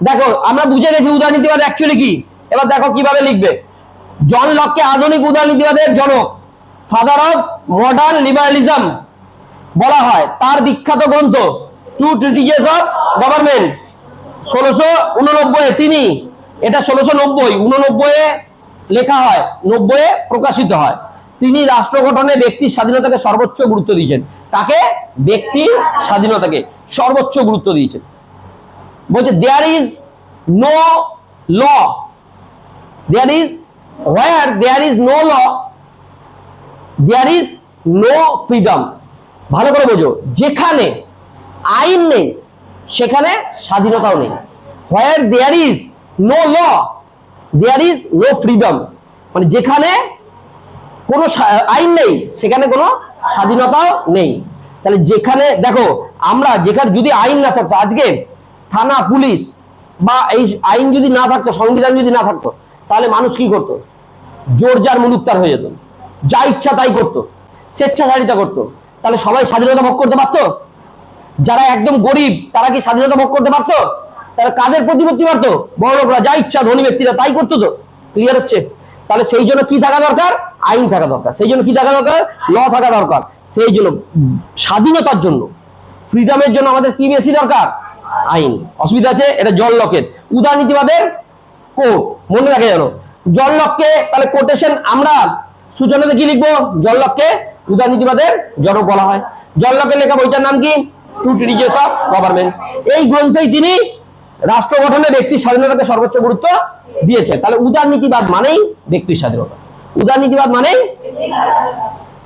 দেখো আমরা বুঝে গেছি উদারনীতিবাদ অ্যাকচুয়ালি কি, এবার দেখো কিভাবে লিখবে। জন লককে আধুনিক উদারনীতিবাদের জনক ফাদার অফ মডার্ন লিবারালিজম বলা হয়। তার বিখ্যাত গ্রন্থ টু ট্রিটিজেস অফ গভর্নমেন্ট 1689 তিনি, এটা 1690 লেখা হয়, 90 প্রকাশিত হয়। তিনি রাষ্ট্র গঠনে ব্যক্তির স্বাধীনতাকে সর্বোচ্চ গুরুত্ব দিয়েছেন। কাকে? ব্যক্তির স্বাধীনতাকে সর্বোচ্চ গুরুত্ব দিয়েছেন। বলছে there is no law, there is where there is no law there is no freedom. ভালো করে বোঝো, যেখানে আইন নেই সেখানে স্বাধীনতাও নেই। Where there is no law there is no freedom, মানে যেখানে কোনো আইন নেই সেখানে কোনো স্বাধীনতাও নেই। তাহলে যেখানে দেখো আমরা যেখানে যদি আইন না থাকতো, আজকে থানা পুলিশ বা এই আইন যদি না থাকতো, সংবিধান যদি না থাকতো, তাহলে মানুষ কি করতো? জোর যার মুলুকতার হয়ে যেত, যা ইচ্ছা তাই করতো, স্বেচ্ছাচারিতা করতো। তাহলে সবাই স্বাধীনতা ভোগ করতে পারতো? যারা একদম গরিব তারা কি স্বাধীনতা ভোগ করতে পারতো? তারা কাদের প্রতিপত্তি পারতো? বড় লোকরা, যা ইচ্ছা ধনী ব্যক্তিরা তাই করতো। তো ক্লিয়ার হচ্ছে? তাহলে সেই জন্য কি থাকা দরকার? আইন থাকা দরকার। সেই জন্য কি থাকা দরকার? ল থাকা দরকার। সেই জন্য স্বাধীনতার জন্য, ফ্রিডমের জন্য আমাদের কি বেশি দরকার? আইন। অসুবিধা আছে? এটা জন লকের উদারনীতিবাদের কোর্ট, মনে রাখে জানো। জন লককে তাহলে কোটেশন আমরা সূচনাতে কি লিখবো? জন লককে উদারনীতিবাদের জনক বলা হয়। জন লকের লেখা বইটার নাম কি? Two treatises of government. এই গ্রন্থেই তিনি রাষ্ট্র গঠনে ব্যক্তির স্বাধীনতাকে সর্বোচ্চ গুরুত্ব দিয়েছে। তাহলে উদারনীতিবাদ মানেই ব্যক্তির স্বাধীনতা, উদারনীতিবাদ মানেই।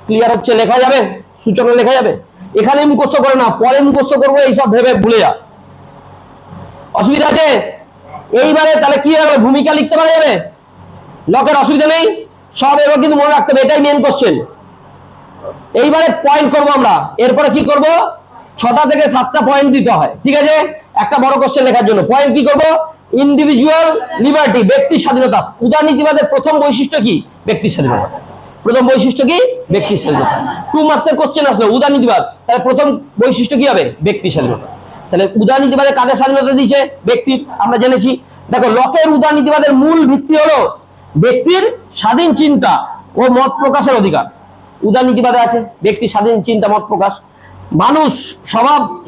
ক্লিয়ার হচ্ছে? লেখা যাবে, সূচনা লেখা যাবে। এখানে মুখস্থ করে না, পরে মুখস্থ করবো এইসব ভেবে ভুলে যা। অসুবিধা আছে? এইবারে তাহলে কি হবে? ভূমিকা লিখতে পারা যাবে, লকের অসুবিধা নেই। সব এবার কিন্তু মনে রাখতে হবে, এটাই মেন কোশ্চেন। এইবারে পয়েন্ট করবো আমরা, এরপরে কি করব? 6টা থেকে 7টা পয়েন্ট দিতে হয়, ঠিক আছে? একটা বড় কোশ্চেন লেখার জন্য পয়েন্ট কি করব? ইন্ডিভিজুয়াল লিবার্টি, ব্যক্তির স্বাধীনতা। উদারনীতিবাদের প্রথম বৈশিষ্ট্য কি? ব্যক্তির স্বাধীনতা। প্রথম বৈশিষ্ট্য কি? ব্যক্তির স্বাধীনতা। 2 মার্কসের কোশ্চেন আসলো উদারনীতিবাদ, তাহলে প্রথম বৈশিষ্ট্য কি হবে? ব্যক্তির স্বাধীনতা। তাহলে উদারনীতিবাদে কাদের স্বাধীনতা দিয়েছে? ব্যক্তির, আমরা জেনেছি। দেখো লকের উদারনীতিবাদের মূল ভিত্তি হলো ব্যক্তির স্বাধীন চিন্তা ও মত প্রকাশের অধিকার। উদারনীতিবাদে আছে ব্যক্তির স্বাধীন চিন্তা, মত প্রকাশ। মানুষ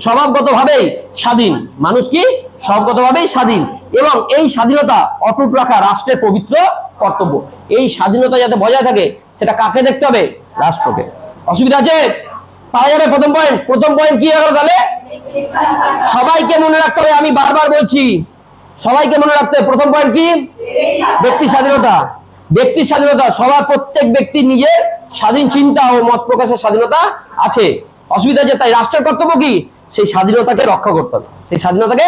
স্বভাবগতভাবেই স্বাধীন, মানুষ কি স্বভাবগতভাবেই স্বাধীন, এবং এই স্বাধীনতা অটুট রাখা রাষ্ট্রের পবিত্র কর্তব্য। এই স্বাধীনতা যাতে বজায় থাকে সেটা কাকে দেখতে হবে? রাষ্ট্রকে। অসুবিধা আছে? পাওয়া যাবে প্রথম পয়েন্ট। প্রথম পয়েন্ট কি হলো তাহলে? সবাইকে মনে রাখতে হবে, আমি বারবার বলছি সবাইকে মনে রাখতে হবে। প্রথম পয়েন্ট কি? ব্যক্তি স্বাধীনতা। ব্যক্তির স্বাধীনতা, সবার প্রত্যেক ব্যক্তির নিজের স্বাধীন চিন্তা ও মত প্রকাশের স্বাধীনতা আছে। অসুবিধা আছে? তাই রাষ্ট্রের কর্তব্য কি? সেই স্বাধীনতাকে রক্ষা করতে হবে, সেই স্বাধীনতাকে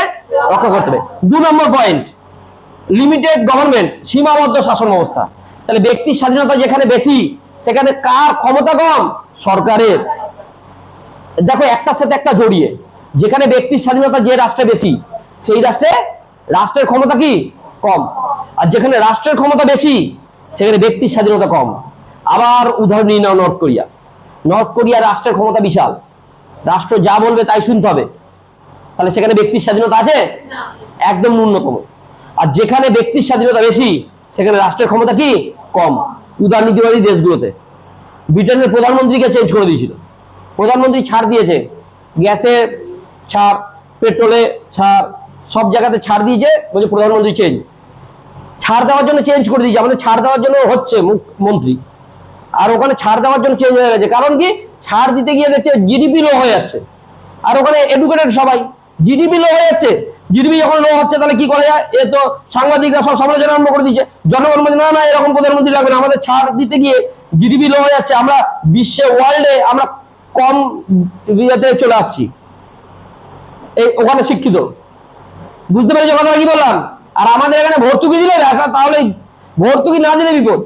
রক্ষা করতে হবে। 2 নম্বর পয়েন্ট, লিমিটেড গভর্নমেন্ট, সীমাবদ্ধ শাসন ব্যবস্থা। তাহলে ব্যক্তির স্বাধীনতা যেখানে বেশি সেখানে কার ক্ষমতা কম? সরকারের। দেখো একটার সাথে একটা জড়িয়ে, যেখানে ব্যক্তির স্বাধীনতা যে রাষ্ট্রে বেশি সেই রাষ্ট্রে রাষ্ট্রের ক্ষমতা কি? কম। আর যেখানে রাষ্ট্রের ক্ষমতা বেশি সেখানে ব্যক্তির স্বাধীনতা কম। আবার উদাহরণ নিয়ে নাও নর্থ কোরিয়া। নর্থ কোরিয়া রাষ্ট্রের ক্ষমতা বিশাল, রাষ্ট্র যা বলবে তাই শুনতে হবে। তাহলে সেখানে ব্যক্তির স্বাধীনতা আছে? একদম ন্যূনতম। আর যেখানে ব্যক্তির স্বাধীনতা বেশি সেখানে রাষ্ট্রের ক্ষমতা কি? কম। উদারনীতিবাদী দেশগুলোতে ব্রিটেনের প্রধানমন্ত্রীকে চেঞ্জ করে দিয়েছিল। প্রধানমন্ত্রী ছাড় দিয়েছে, গ্যাসে ছাড়, পেট্রোলে ছাড়, সব জায়গাতে ছাড় দিয়েছে, বলছে প্রধানমন্ত্রী চেঞ্জ। ছাড় দেওয়ার জন্য চেঞ্জ করে দিয়েছে, আমাদের ছাড় দেওয়ার জন্য হচ্ছে মুখ্যমন্ত্রী, আর ওখানে ছাড় দেওয়ার জন্য চেঞ্জ হয়ে গেছে। কারণ কি? ছাড় দিতে গিয়ে দেখছে জিডিপি লো হয়ে যাচ্ছে, আর ওখানে এডুকেটেড সবাই, জিডিপি লো হয়ে যাচ্ছে। জিডিপি যখন লো হচ্ছে তাহলে কি করা যায়? এ তো সাংবাদিকরা সব সমালোচনা আরম্ভ করে দিচ্ছে। জনগণ বলছে না না, এরকম প্রধানমন্ত্রী লাগবে না, আমাদের ছাড় দিতে গিয়ে জিডিপি লো হয়ে যাচ্ছে, আমরা বিশ্বে ওয়ার্ল্ডে আমরা কম ইয়েতে চলে আসছি। এই ওখানে শিক্ষিত, বুঝতে পেরেছো কথাটা কি বললাম? আর আমাদের এখানে ভর্তুকি দিলে তাহলে ভর্তুকি না দিলে বিপদ।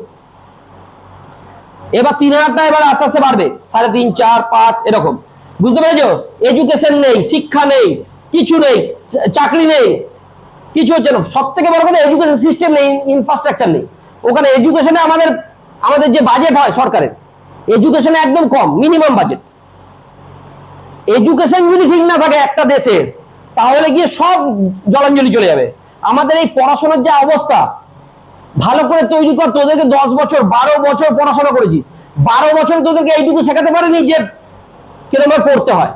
এবার 3000 টাকা এবার আস্তে আস্তে বাড়বে, 3.5, 4, 5 এরকম। বুঝতে পেরেছো? এডুকেশন নেই, শিক্ষা নেই, কিছু নেই, চাকরি নেই, কিছু হচ্ছে না। সব থেকে বড় কথা এডুকেশন সিস্টেম নেই, ইনফ্রাস্ট্রাকচার নেই। ওখানে এডুকেশনে আমাদের যে বাজেট হয় সরকারের, এডুকেশনে একদম কম, মিনিমাম বাজেট। এডুকেশন যদি ঠিক না থাকে একটা দেশের, তাহলে গিয়ে সব জলাঞ্জলি চলে যাবে। আমাদের এই পড়াশোনার যে অবস্থা, ভালো করে তৈরি কর। তোদেরকে 10 বছর 12 বছর পড়াশোনা করেছিস, 12 বছর তোদেরকে এইটুকু শেখাতে পারেনি যে কিরকম পড়তে হয়।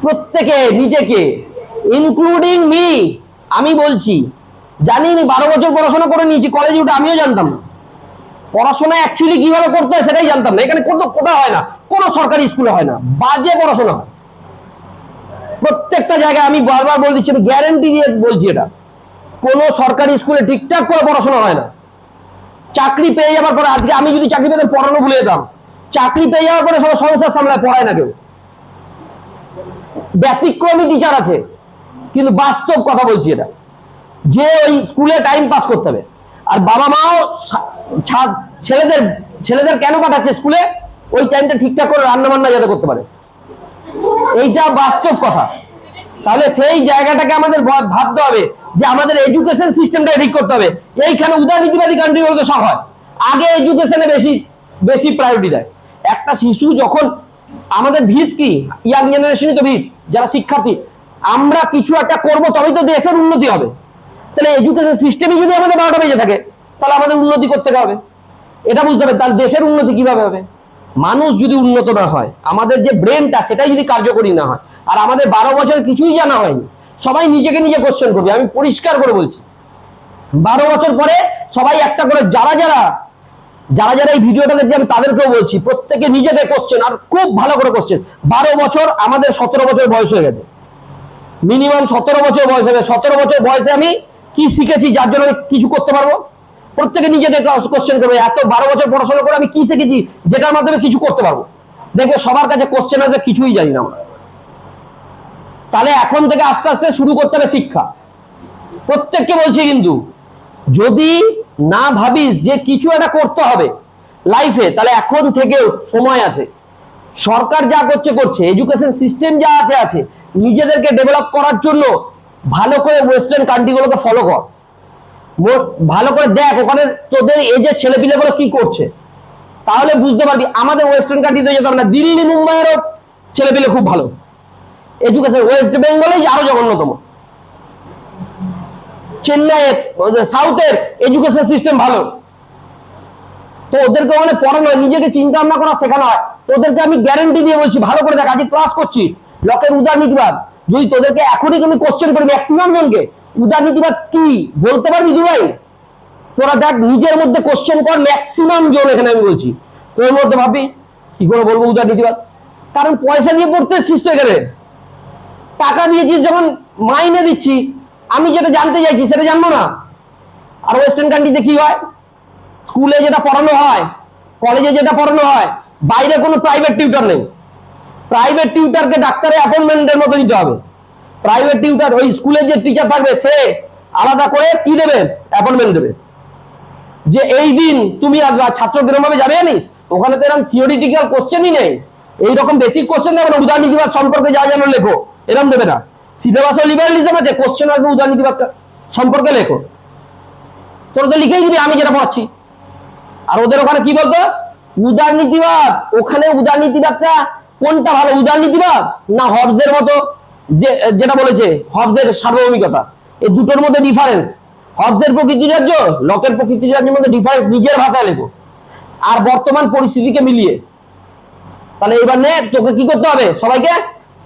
প্রত্যেকে নিজেকে, ইনক্লুডিং মি, আমি বলছি, জানি নি 12 বছর পড়াশোনা করে নিয়েছি, কলেজে উঠে আমিও জানতাম না পড়াশোনা অ্যাকচুয়ালি কিভাবে করতে হয়, সেটাই জানতাম না। এখানে কোথাও হয় না, কোনো সরকারি স্কুলে হয় না, বাজে পড়াশোনা হয় প্রত্যেকটা জায়গায়। আমি বারবার বলে দিচ্ছি, আমি গ্যারেন্টি দিয়ে বলছি, এটা কোনো সরকারি স্কুলে ঠিকঠাক করে পড়াশোনা হয় না। চাকরি পেয়ে যাওয়ার পরে, আজকে আমি যদি চাকরি পেতে পড়ানো ভুলে যেতাম, চাকরি পেয়ে যাওয়ার পরে সবাই সংসার সামলায়, পড়ায় না কেউ। ব্যতিক্রমী টিচার আছে, কিন্তু বাস্তব কথা বলছি এটা, যে ওই স্কুলে টাইম পাস করতে হবে। আর বাবা মাও ছেলেদের কেন পাঠাচ্ছে স্কুলে, ওই টাইমটা ঠিকঠাক করে রান্না বান্না যাতে করতে পারে, এইটা বাস্তব কথা। তাহলে সেই জায়গাটাকে আমাদের ভাবতে হবে যে আমাদের এডুকেশন সিস্টেমটা ঠিক করতে হবে। এইখানে উদারনীতিবাদী কান্ট্রিগুলোতে সব হয়, আগে এডুকেশনে বেশি বেশি প্রায়োরিটি দেয়। একটা শিশু যখন, আমাদের ভিত কি, ইয়াং জেনারেশনই তো ভিত, যারা শিক্ষার্থী, আমরা কিছু একটা করবো তবেই তো দেশের উন্নতি হবে। তাহলে এডুকেশন সিস্টেমই যদি আমাদের 12টা বেজে থাকে, তাহলে আমাদের উন্নতি করতে হবে, এটা বুঝতে হবে। তার দেশের উন্নতি কিভাবে হবে? মানুষ যদি উন্নত না হয়, আমাদের যে ব্রেনটা সেটাই যদি কার্যকরী না হয়, আর আমাদের 12 বছর কিছুই জানা হয়নি, সবাই নিজেকে নিজে কোশ্চেন করবে। আমি পরিষ্কার করে বলছি, 12 বছর পরে সবাই একটা করে, যারা যারা এই ভিডিওটা দেখছি আমি তাদেরকেও বলছি, প্রত্যেকে নিজেকে কোশ্চেন, আর খুব ভালো করে কোশ্চেন। 12 বছর, আমাদের 17 বছর বয়স হয়ে গেছে, মিনিমাম 17 বছর বয়স হয়ে গেছে। 17 বছর বয়সে আমি কি শিখেছি যার জন্য আমি কিছু করতে পারবো? প্রত্যেকে নিজেকে কোশ্চেন করবে, এত 12 বছর পড়াশোনা করে আমি কি শিখেছি যেটার মাধ্যমে কিছু করতে পারবো? দেখবে সবার কাছে কোশ্চেন আসবে, কিছুই জানি না আমরা। তাহলে এখন থেকে আস্তে আস্তে শুরু করতে হবে শিক্ষা, প্রত্যেককে বলছি। কিন্তু যদি না ভাবিস যে কিছু একটা করতে হবে লাইফে, তাহলে এখন থেকে সময় আছে। সরকার যা করছে, এডুকেশন সিস্টেম যা আছে, নিজেদেরকে ডেভেলপ করার জন্য ভালো করে ওয়েস্টার্ন কান্ট্রিগুলোকে ফলো কর, ভালো করে দেখ ওখানে তোদের এজের ছেলেপিলেগুলো কি করছে, তাহলে বুঝতে পারবি। আমাদের ওয়েস্টার্ন কান্ট্রিতে যেতাম না, দিল্লি মুম্বাইয়েরও ছেলেপিলে খুব ভালো এডুকেশন, ওয়েস্ট বেঙ্গলেই আরো জঘন্যতম, চেন্নাই সাউথের এডুকেশন সিস্টেম ভালো। তো ওদেরকে ওখানে পড়ানো হয়, নিজেকে চিন্তা ভাবনা করা শেখানো হয়। তোদেরকে আমি গ্যারেন্টি দিয়ে বলছি, ভালো করে দেখ, আজকে ক্লাস করছিস লকের উদারনীতিবাদ, যদি তোদেরকে এখনই তুমি কোশ্চেন করি ম্যাক্সিমাম জনকে উদারনীতিবাদ কি বলতে পারবি দুবাই, তোরা দেখ নিজের মধ্যে কোশ্চেন কর, ম্যাক্সিমাম জন এখানে আমি বলছি, তোর মধ্যে ভাববি কি করে বলবো উদারনীতিবাদ? কারণ পয়সা নিয়ে পড়তে এসছিস তো এখানে, টাকা দিয়েছিস, যখন মাইনে দিচ্ছিস, আমি যেটা জানতে চাইছি সেটা জানবো না। আর ওয়েস্টার্ন কান্ট্রিতে কি হয়, স্কুলে যেটা পড়ানো হয়, কলেজে যেটা পড়ানো হয়, বাইরে কোনো প্রাইভেট টিউটর নেই। প্রাইভেট টিউটরকে ডাক্তারের অ্যাপয়েন্টমেন্টের মতো দিতে হবে। প্রাইভেট টিউটর, ওই স্কুলে যে টিচার থাকবে সে আলাদা করে কি দেবে, অ্যাপয়েন্টমেন্ট দেবে, যে এই দিন তুমি আসবা। ছাত্র কিরকম ভাবে যাবে জানিস, ওখানে তো এরকম থিওরিটিক্যাল কোশ্চেনই নেই, এইরকম বেসিক কোশ্চেন দেবে না, উদারনীতিবাদ সম্পর্কে যা জানো লেখো, এরকম দেবে না। সিলেবাসও লিবারালিজম আছে, কোশ্চেন আসবে উদারনীতিবাদ সম্পর্কে লেখো, তোর তো লিখেই দিবি আমি যেটা পড়াচ্ছি। আর ওদের ওখানে কি বলতো, উদারনীতিবাদ। ওখানে উদারনীতিবাদটা কোনটা ভালো, উদারনীতিবাদ না হবসের মতো, যেটা বলেছে হবসের সার্বভৌমিকতা, এই দুটোর মধ্যে ডিফারেন্স। হবসের প্রকৃতিরাজ্য, লকের প্রকৃতিরাজ্যের মধ্যে ডিফারেন্স নিজের ভাষায় লেখো, আর বর্তমান পরিস্থিতিকে মিলিয়ে। তাহলে এবার নে, তোকে কি করতে হবে, সবাইকে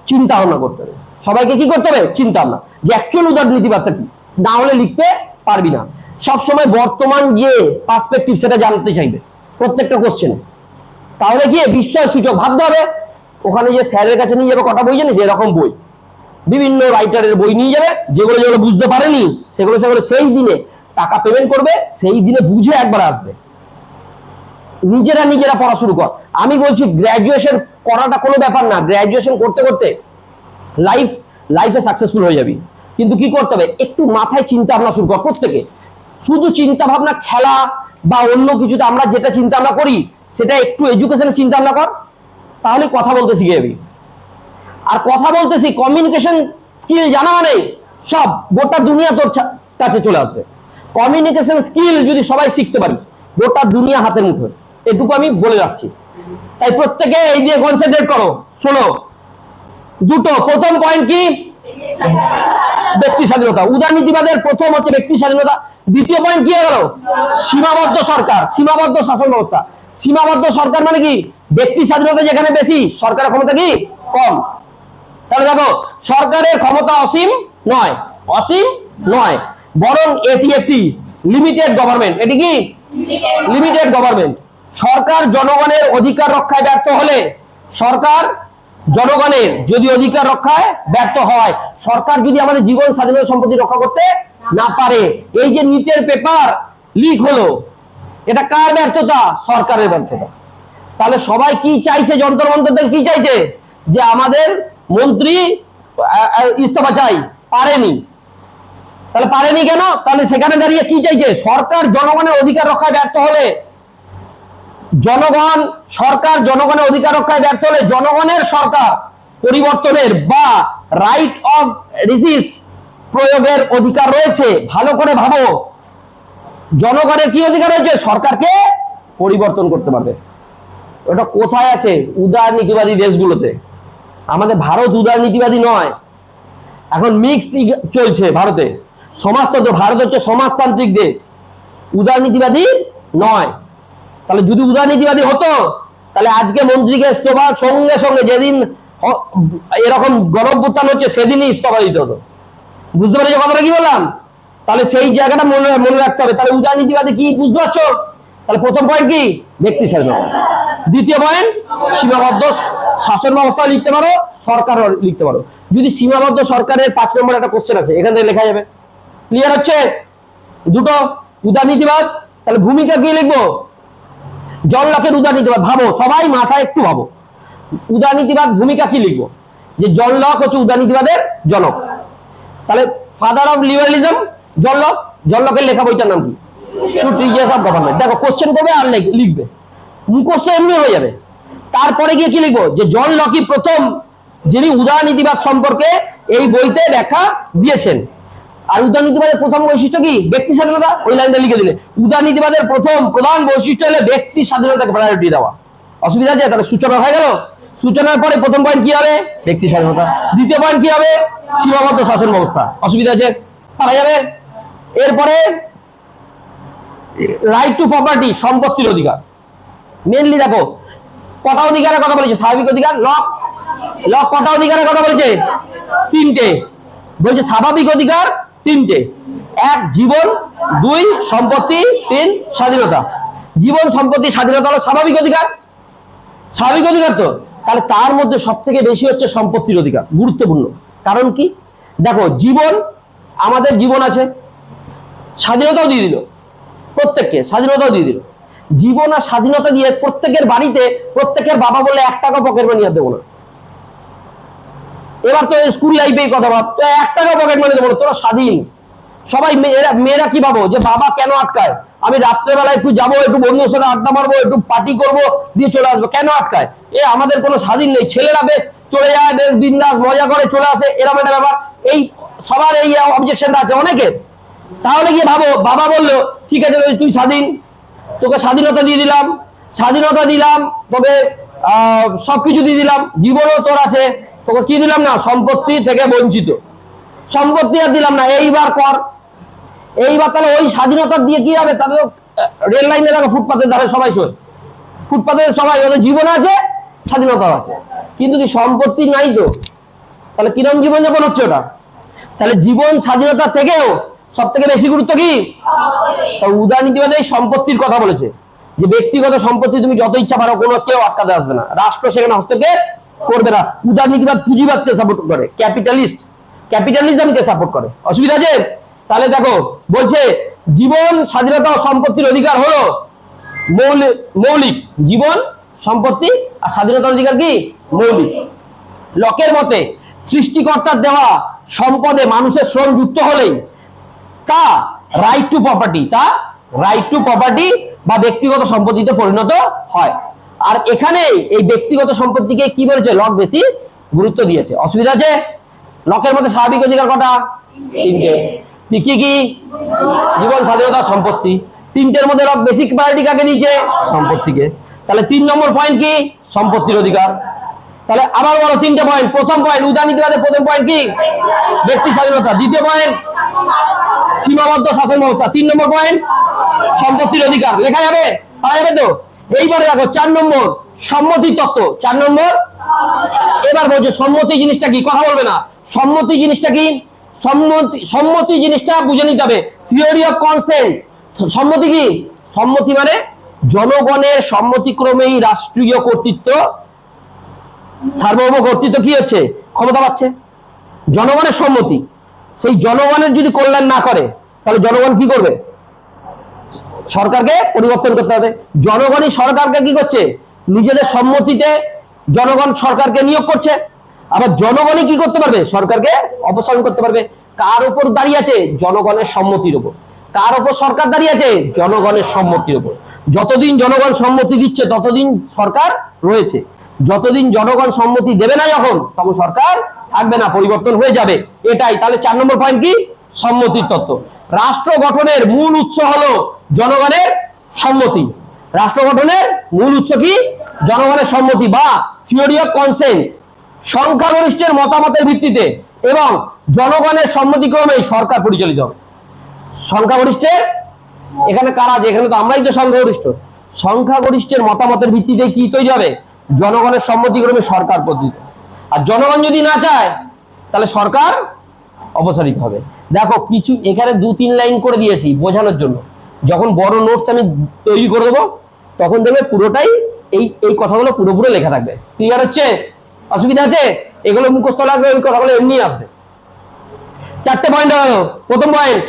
চিন্তা ভাবনা করতে হবে, সবাইকে কি করতে হবে, চিন্তা ভাবনা, যে অ্যাকচুয়াল উদারনীতিবাদটা কি, না হলে লিখতে পারবি না। সবসময় বর্তমান যে পার্সপেক্টিভ সেটা জানতে চাইবে প্রত্যেকটা কোশ্চেনে, তাহলে কি বিস্ময় সূচক ভাবতে হবে। ওখানে যে স্যারের কাছে নিয়ে যাবে, কটা বই জানিস, এরকম বই, বিভিন্ন রাইটারের বই নিয়ে যাবে, যেগুলো যেগুলো বুঝতে পারেনি সেগুলো সেই দিনে টাকা পেমেন্ট করবে, সেই দিনে বুঝে একবার আসবে। নিজেরা পড়া শুরু কর। আমি বলছি গ্র্যাজুয়েশন করাটা কোনো ব্যাপার না, গ্র্যাজুয়েশন করতে করতে লাইফে সাকসেসফুল হয়ে যাবি, কিন্তু কি করতে হবে, একটু মাথায় চিন্তা ভাবনা শুরু কর প্রত্যেকে। শুধু চিন্তা ভাবনা খেলা বা অন্য কিছুতে আমরা যেটা চিন্তা ভাবনা করি সেটা একটু এডুকেশনের চিন্তা ভাবনা কর, তাহলে কথা বলতে শিখে যাবি। আর কথা বলতেছি, কমিউনিকেশন স্কিল জানা মানে সব গোটা দুনিয়া তোর কাছে চলে আসবে। কমিউনিকেশন স্কিল যদি সবাই শিখতে পারিস, গোটা দুনিয়া হাতের মুঠোয়, এটুকু আমি বলে রাখছি। তাই প্রত্যেকে এই দিয়ে কনসেন্ট্রেট করো। শোনো, দুটো, প্রথম পয়েন্ট কি, ব্যক্তি স্বাধীনতা। উদারনীতিবাদের প্রথম হচ্ছে ব্যক্তি স্বাধীনতা, দ্বিতীয় পয়েন্ট কি হয়ে গেল, সীমাবদ্ধ সরকার, সীমাবদ্ধ শাসন ব্যবস্থা। সীমাবদ্ধ সরকার মানে কি? ব্যক্তি স্বাধীনতা যেখানে বেশি, সরকারের ক্ষমতা কি কম। তাহলে দেখো, সরকারের ক্ষমতা অসীম নয়, অসীম নয়, বরং এটি একটি লিমিটেড গভর্নমেন্ট। এটি কি? Limited government. সরকার জনগণের অধিকার রক্ষায় ব্যর্থ হলে, সরকার জনগণের যদি অধিকার রক্ষায় ব্যর্থ হয়, সরকার যদি আমাদের জীবন স্বাধীনতা সম্পত্তি রক্ষা করতে না পারে, এই যে নিটের পেপার লিক হলো, এটা কার ব্যর্থতা? সরকারের ব্যর্থতা। তাহলে সবাই কি চাইছে? যন্তর মন্তর কি চাইছে? যে আমাদের মন্ত্রী ইস্তফা চাই, পারেনি। তাহলে পারেনি কেন? তাহলে সেখানে দাঁড়িয়ে কি চাইছে? সরকার জনগণের অধিকার রক্ষায় ব্যর্থ হলে, সরকার জনগণের অধিকার রক্ষায় ব্যর্থ হলে জনগণের সরকার পরিবর্তনের বা রাইট অফ রেজিস্ট প্রয়োগের অধিকার রয়েছে। ভালো করে ভাবো, জনগণের কি অধিকার রয়েছে? সরকারকে পরিবর্তন করতে পারবে। ওটা কোথায় আছে? উদারনীতিবাদী দেশগুলোতে। আমাদের ভারত উদারনীতিবাদী নয়, এখন মিক্সড চলছে ভারতে, সমাজতন্ত্র। ভারত হচ্ছে সমাজতান্ত্রিক দেশ, উদারনীতিবাদী নয়। তাহলে যদি উদারনীতিবাদী হতো, তাহলে আজকে মন্ত্রীকে ইস্তফা সঙ্গে সঙ্গে, যেদিন এরকম গণঅভ্যুত্থান হচ্ছে সেদিনই ইস্তফা দিতে হতো। বুঝতে পেরেছো কথাটা কি বললাম? তাহলে সেই জায়গাটা মনে রাখতে হবে। তাহলে উদারনীতিবাদী কি বুঝতে পারছো? তাহলে প্রথম পয়েন্ট কি? ব্যক্তি স্বাধীনতা। দ্বিতীয় পয়েন্ট, সীমাবদ্ধ শাসন ব্যবস্থা লিখতে পারো, সরকার লিখতে পারো। যদি সীমাবদ্ধ সরকারের 5 নম্বর একটা কোশ্চেন আছে, এখান থেকে লেখা যাবে। ক্লিয়ার হচ্ছে? দুটো উদারনীতিবাদ। তাহলে ভূমিকা কি লিখবো? জন লকের উদারনীতিবাদ। ভাবো, সবাই মাথায় একটু ভাবো, উদারনীতিবাদ ভূমিকা কি লিখবো? যে জন লক হচ্ছে উদারনীতিবাদের জনক। তাহলে father of liberalism John Locke. John লকের লেখা বইটার নাম কি? Two treatises of government. দেখো, কোশ্চেন করবে আর লিখবে, মুখস্থ এমনি হয়ে যাবে। তারপরে গিয়ে কি লিখবো? যে জন লকি প্রথম, যিনি উদারনীতিবাদ সম্পর্কে এই বইতে ব্যাখ্যা দিয়েছেন। আর উদারনীতিবাদের প্রথম বৈশিষ্ট্য কি? ব্যক্তি স্বাধীনতা। ওই লাইনটা লিখে দিলে। উদারনীতিবাদের প্রথম প্রধান বৈশিষ্ট্য হলো ব্যক্তি স্বাধীনতাকে প্রায়োরিটি দেওয়া। অসুবিধা আছে? তাহলে সূচনা হয়ে গেল। সূচনার পরে প্রথম পয়েন্ট কি হবে? ব্যক্তি স্বাধীনতা। দ্বিতীয় পয়েন্ট কি হবে? সীমাবদ্ধ শাসন ব্যবস্থা। অসুবিধা আছে? পারা যাবে। এরপরে রাইট টু প্রপার্টি, সম্পত্তির অধিকার। মেনলি দেখো, কটা অধিকারের কথা বলেছে? স্বাভাবিক অধিকার। লক কটা অধিকারের কথা বলেছে? 3টে। বলছে স্বাভাবিক অধিকার 3টে। 1 জীবন, 2 সম্পত্তি, 3 স্বাধীনতা। জীবন, সম্পত্তি, স্বাধীনতা হলো স্বাভাবিক অধিকার। স্বাভাবিক অধিকার তো। তাহলে তার মধ্যে সব থেকে বেশি হচ্ছে সম্পত্তির অধিকার। গুরুত্বপূর্ণ। কারণ কি? দেখো, জীবন, আমাদের জীবন আছে, স্বাধীনতাও দিয়ে দিল প্রত্যেককে, স্বাধীনতাও দিয়ে দিল। জীবন আর স্বাধীনতা দিয়ে প্রত্যেকের বাড়িতে প্রত্যেকের বাবা বলে 1 টাকা পকেট মানি আর দেবো না। এবার তো স্কুল লাইফে কথা ভাব, 1 টাকা পকেট মানি দেবো না, তোরা স্বাধীন। সবাই মেয়েরা কি ভাবো? যে বাবা কেন আটকায়? আমি রাত্রেবেলা একটু যাবো, একটু বন্ধুদের সাথে আড্ডা মারবো, একটু পার্টি করবো, দিয়ে চলে আসবো। কেন আটকায়? আমাদের কোনো স্বাধীন নেই। ছেলেরা বেশ চলে যায়, বেশ বিন্দাস মজা করে চলে আসে, এরকম একটা ব্যাপার। এই সবার এই অবজেকশনটা আছে অনেকের। তাহলে গিয়ে ভাবো, বাবা বললো ঠিক আছে তুই স্বাধীন, তোকে স্বাধীনতা দিয়ে দিলাম, স্বাধীনতা দিলাম, তোকে সবকিছু দিয়ে দিলাম, জীবনও তোর আছে, তোকে কি দিলাম না? সম্পত্তি থেকে বঞ্চিত। সম্পত্তি আর দিলাম না, এইবার কর। এইবার তাহলে ওই স্বাধীনতা দিয়ে কি হবে? তাহলে রেল লাইনে দেখো, ফুটপাতের ধারে সবাই শোয়, ফুটপাতের সবাই, ওদের জীবন আছে, স্বাধীনতা আছে, কিন্তু কি সম্পত্তি নাই তো? তাহলে কিরকম জীবনযাপন হচ্ছে ওটা? তাহলে জীবন স্বাধীনতা থেকেও সব থেকে বেশি গুরুত্ব কি? উদারনীতিবাদে এই সম্পত্তির কথা বলেছে, যে ব্যক্তিগত সম্পত্তি তুমি যত ইচ্ছা পারো, কোনো কেউ আটকাতে আসবে না, রাষ্ট্র সেখানে হস্তক্ষেপ করবে না। উদারনীতিবাদ পুঁজিবাদকে সাপোর্ট করে, ক্যাপিটালিজমকে সাপোর্ট করে। অসুবিধা আছে? তাহলে দেখো, বলছে জীবন, স্বাধীনতা ও সম্পত্তির অধিকার হলো মৌলিক। জীবন, সম্পত্তি আর স্বাধীনতার অধিকার কি? মৌলিক। লকের মতে সৃষ্টিকর্তার দেওয়া সম্পদে মানুষের শ্রম যুক্ত হলেই তা রাইট টু প্রপার্টি বা ব্যক্তিগত সম্পত্তিতে পরিণত হয়। আর এখানে এই ব্যক্তিগত সম্পত্তিকে কি বলেছে? লক বেশি গুরুত্ব দিয়েছে। অসুবিধা আছে? লকের মধ্যে স্বাভাবিক অধিকার কটা? 3টে। কি কি? জীবন, স্বাধীনতা, সম্পত্তি। 3টের মধ্যে লক বেসিক প্রায়োরিটি কাকে দিয়েছে? সম্পত্তিকে। তাহলে 3 নম্বর পয়েন্ট কি? সম্পত্তির অধিকার। তাহলে আবার বলো 3টে পয়েন্ট। প্রথম পয়েন্ট উদারনীতিবাদের প্রথম পয়েন্ট কি? ব্যক্তি স্বাধীনতা। দ্বিতীয় পয়েন্ট সীমাবদ্ধ শাসন ব্যবস্থা। 3 নম্বর পয়েন্ট সম্পত্তির অধিকার। লেখা যাবে? পারা যাবে তো? এইবারে দেখো 4 নম্বর সম্মতি তত্ত্ব। 4 নম্বর এবার বলছে সম্মতি জিনিসটা কি, কথা বলবে না। সম্মতি জিনিসটা কি, সম্মতি জিনিসটা বুঝে নিতে হবে। Theory of consent. সম্মতি কি, সম্মতি মানে জনগণের সম্মতিক্রমেই রাষ্ট্রীয় কর্তৃত্ব, সার্বভৌম কর্তৃত্ব কি হচ্ছে, ক্ষমতা পাচ্ছে। জনগণের সম্মতি, সেই জনগণের যদি কল্যাণ না করে তাহলে জনগণ কি করবে, সরকারকে পরিবর্তন করতে হবে। জনগণই সরকারকে কি করছে, নিজেদের সম্মতিতে জনগণ সরকারকে নিয়োগ করছে, আবার জনগণই কি করতে পারবে, সরকারকে অপসারণ করতে পারবে। কার উপর দাঁড়িয়ে আছে, জনগণের সম্মতির উপর। কার উপর সরকার দাঁড়িয়ে আছে, জনগণের সম্মতির উপর। যতদিন জনগণ সম্মতি দিচ্ছে ততদিন সরকার রয়েছে, যতদিন জনগণ সম্মতি দেবে না যখন, তখন সরকার থাকবে না, পরিবর্তন হয়ে যাবে। এটাই তাহলে 4 নম্বর পয়েন্ট কি, সম্মতির তত্ত্ব। রাষ্ট্র গঠনের মূল উৎস হলো জনগণের সম্মতি। রাষ্ট্র গঠনের মূল উৎস কি, জনগণের সম্মতি বা থিওরি অফ কনসেন্ট। সংখ্যাগরিষ্ঠের মতামতের ভিত্তিতে এবং জনগণের সম্মতিক্রমে সরকার পরিচালিত হবে। সংখ্যাগরিষ্ঠের, এখানে কারা আছে, এখানে তো আমরাই তো সংখ্যাগরিষ্ঠ। সংখ্যাগরিষ্ঠের মতামতের ভিত্তিতে কি তৈরি হবে, জনগণের সম্মতিক্রমে সরকার পরিচালিত। আর জনগণ যদি না চায় তাহলে সরকার অপসারিত হবে। দেখো কিছু এখানে 2-3 লাইন করে দিয়েছি বোঝানোর জন্য। যখন বড় নোটস আমি তৈরি করে দেবো তখন দেখবে পুরোটাই এই কথাগুলো পুরোপুরি লেখা থাকবে। ক্লিয়ার হচ্ছে, অসুবিধা আছে? এগুলো মুখস্থ লাগবে, ওই কথাগুলো এমনি আসবে। 4টে পয়েন্ট হলো। প্রথম পয়েন্ট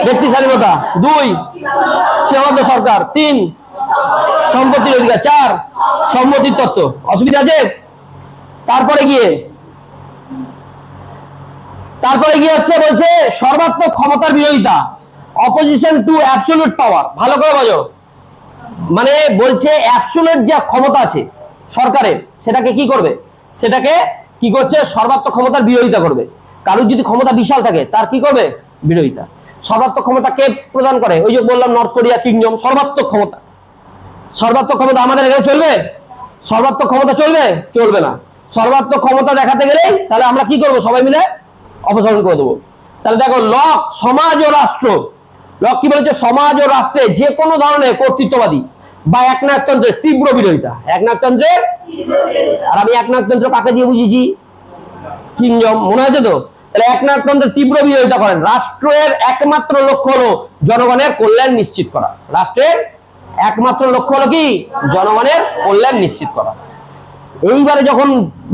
ব্যক্তি স্বাধীনতা, 2 সীমাবদ্ধ সরকার, 3 সম্পত্তির অধিকার, 4 সম্মতির তত্ত্ব। অসুবিধা আছে? তারপরে গিয়ে হচ্ছে বলছে সর্বাত্মক ক্ষমতার বিরোধিতা, অপোজিশন টু অ্যাবসলিউট পাওয়ার। ভালো করে বোঝো, মানে বলছে অ্যাবসলিউট যে ক্ষমতা আছে সরকারের সেটাকে কি করবে, সেটাকে কি করছে, সর্বাত্মক ক্ষমতার বিরোধিতা করবে। কারোর যদি ক্ষমতা বিশাল থাকে তার কি করবে, বিরোধিতা। সর্বাত্মক ক্ষমতা কে প্রদান করে, ওই যে বললাম নর্থ কোরিয়া কিংডম, সর্বাত্মক ক্ষমতা। সর্বাত্মক ক্ষমতা আমাদের এখানে চলবে? সর্বাত্মক ক্ষমতা চলবে? চলবে না। সর্বাত্মক ক্ষমতা দেখাতে গেলেই তাহলে আমরা কি করব, সবাই মিলে অপসারণ করে দেবো। তাহলে দেখো লক সমাজ ও রাষ্ট্র, লক কি বলেছে, সমাজ ও রাষ্ট্রে যে কোনো ধরনের কর্তৃত্ববাদী বা একনায়কতন্ত্রের তীব্র বিরোধিতা। একনায়কতন্ত্রের, আর আমি একনায়কতন্ত্র কাকে দিয়ে বুঝিয়েছি, কিংডম, মনে আছে তো? তাহলে একনায়কতন্ত্রের তীব্র বিরোধিতা করেন। রাষ্ট্রের একমাত্র লক্ষ্য হলো জনগণের কল্যাণ নিশ্চিত করা। রাষ্ট্রের একমাত্র লক্ষ্য হলো কি, জনগণের কল্যাণ নিশ্চিত করা। এইবারে যখন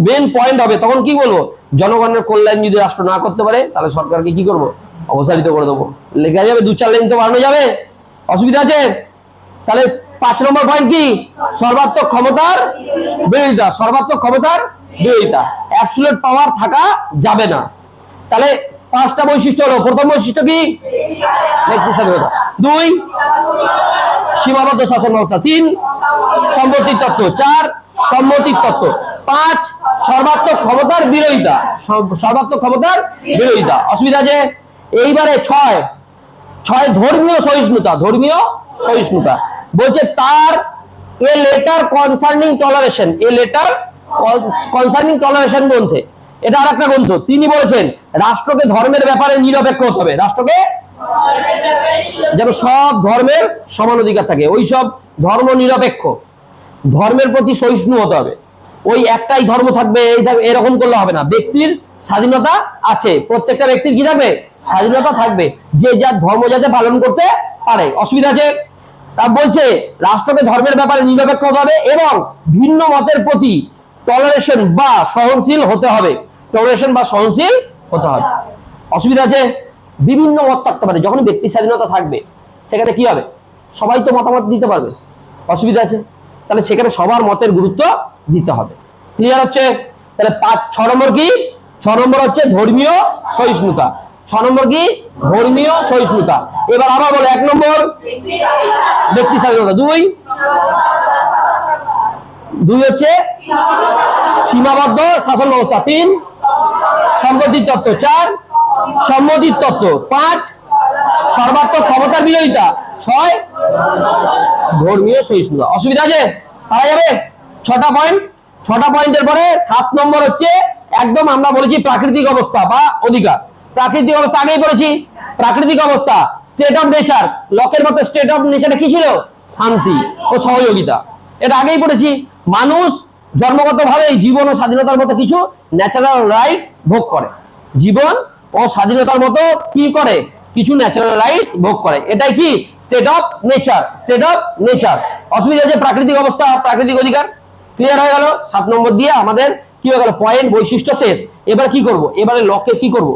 মেন পয়েন্ট হবে তখন কি বলবো, জনগণের কল্যাণ যদি রাষ্ট্র না করতে পারে তাহলে সরকারকে কি করবো, অপসারিত করে দেবো। লেখা যাবে, 2-4 লাইন তো বাড়ানো যাবে। অসুবিধা আছে? তাহলে 5 নম্বর পয়েন্ট কি, সর্বাত্মক ক্ষমতার বিরোধিতা। সর্বাত্মক ক্ষমতার বিরোধিতা, অ্যাবসলিউট পাওয়ার থাকা যাবে না। তাহলে 5টা বৈশিষ্ট্য হলো। প্রথম বৈশিষ্ট্য কি, ব্যক্তি স্বাধীনতা। 2 সীমাবদ্ধ শাসন ব্যবস্থা। 3 সম্পত্তির তত্ত্ব। 4 সম্মতির তত্ত্ব। 5 সর্বাত্মক ক্ষমতার বিরোধিতা। সর্বাত্মক ক্ষমতার বিরোধিতা। অসুবিধা আছে? এইবারে 6 ধর্মীয় সহিষ্ণুতা। ধর্মীয় সহিষ্ণুতা বলছে তার a letter concerning toleration, a letter concerning toleration গ্রন্থে, এটা আর একটা গ্রন্থ, তিনি বলেছেন রাষ্ট্রকে ধর্মের ব্যাপারে নিরপেক্ষ হতে হবে। রাষ্ট্রকে যেন সব ধর্মের সমান অধিকার থাকে, ওই সব ধর্ম নিরপেক্ষ, ধর্মের প্রতি সহিষ্ণু হতে হবে। ওই একটাই ধর্ম থাকবে এরকম করলে হবে না। ব্যক্তির স্বাধীনতা আছে, প্রত্যেকটা ব্যক্তির কি থাকবে, স্বাধীনতা থাকবে, যে যার ধর্ম যাতে পালন করতে পারে। অসুবিধা আছে? তা বলছে রাষ্ট্রকে ধর্মের ব্যাপারে নিরপেক্ষ হতে হবে এবং ভিন্ন মতের প্রতি টলারেশন বা সহনশীল হতে হবে। টলারেশন বা সহনশীল হতে হবে। অসুবিধা আছে? বিভিন্ন মত থাকতে পারে, যখন ব্যক্তি স্বাধীনতা থাকবে সেখানে কি হবে, সবাই তো মতামত দিতে পারবে। অসুবিধা আছে? তাহলে সেখানে সবার মতের গুরুত্ব দিতে হবে। ক্লিয়ার হচ্ছে? তাহলে 6 নম্বর কি, 6 নম্বর হচ্ছে ধর্মীয় সহিষ্ণুতা। 6 নম্বর কি, ধর্মীয় সহিষ্ণুতা। এবার আবার বলে 1 নম্বর ব্যক্তি স্বাধীনতা। 2 হচ্ছে সীমাবদ্ধ শাসন ব্যবস্থা। 3 সম্পত্তির তত্ত্ব। 4 সম্মতির তত্ত্ব। 5 সর্বাত্মক ক্ষমতার বিরোধিতা। 6 ধর্মীয় সহিষ্ণুতা। অসুবিধা আছে? পারা যাবে? 6টা পয়েন্ট। 6টা পয়েন্টের পরে 7 নম্বর হচ্ছে একদম আমরা বলেছি প্রাকৃতিক অবস্থা বা অধিকার। প্রাকৃতিক অবস্থা আগেই পড়েছি। প্রাকৃতিক অবস্থা, স্টেট অফ নেচার। লকের মতো স্টেট অফ নেচারে কি ছিল, শান্তি ও সহযোগিতা। এটা আগেই পড়েছি। মানুষ জন্মগতভাবে জীবন ও স্বাধীনতার মতো কিছু ন্যাচারাল রাইটস ভোগ করে। জীবন ও স্বাধীনতার মতো কি করে? কিছু ন্যাচারাল রাইটস ভোগ করে। এটাই কি? State of nature. State of nature. অসুবিধা যে প্রাকৃতিক অবস্থা, প্রাকৃতিক অধিকার। ক্লিয়ার হয়ে গেল? 7 নম্বর দিয়ে আমাদের কি হয়ে গেল? পয়েন্ট, বৈশিষ্ট্য শেষ। এবার কি করব? এবারে লকে কি করব?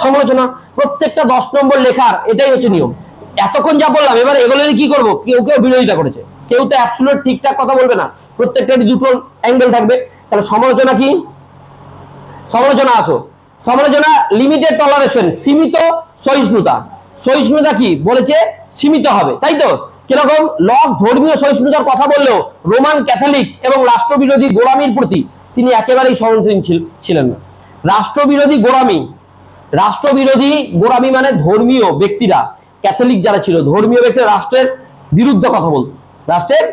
সমালোচনা। প্রত্যেকটা 10 নম্বর লেখার এটাই হচ্ছে নিয়ম। এতক্ষণ যা বললাম, এবার এগুলোর কি করব? কেউ কেউ বিরোধিতা করেছে, কেউ তো অ্যাবসলিউট ঠিকঠাক কথা বলবে না, প্রত্যেকটারই দুটো অ্যাঙ্গেল থাকবে। তাহলে সমালোচনা কি? সমালোচনা আসো। সমালোচনা লিমিটেড টলারেশন, সীমিত সহিষ্ণুতা। সহিষ্ণুতা কি বলেছে? সীমিত হবে, তাই তো? কিরকম? লক ধর্মীয় সহিষ্ণুতার কথা বললেও রোমান ক্যাথলিক এবং রাষ্ট্রবিরোধী গোলামির প্রতি তিনি একেবারেই সহনশীল ছিলেন না। রাষ্ট্রবিরোধী গোলামি, রাষ্ট্রবিরোধী গোলামি মানে ধর্মীয় ব্যক্তিরা, ক্যাথলিক যারা ছিল, ধর্মীয় ব্যক্তি রাষ্ট্রের বিরুদ্ধে কথা বলতো, রাষ্ট্রের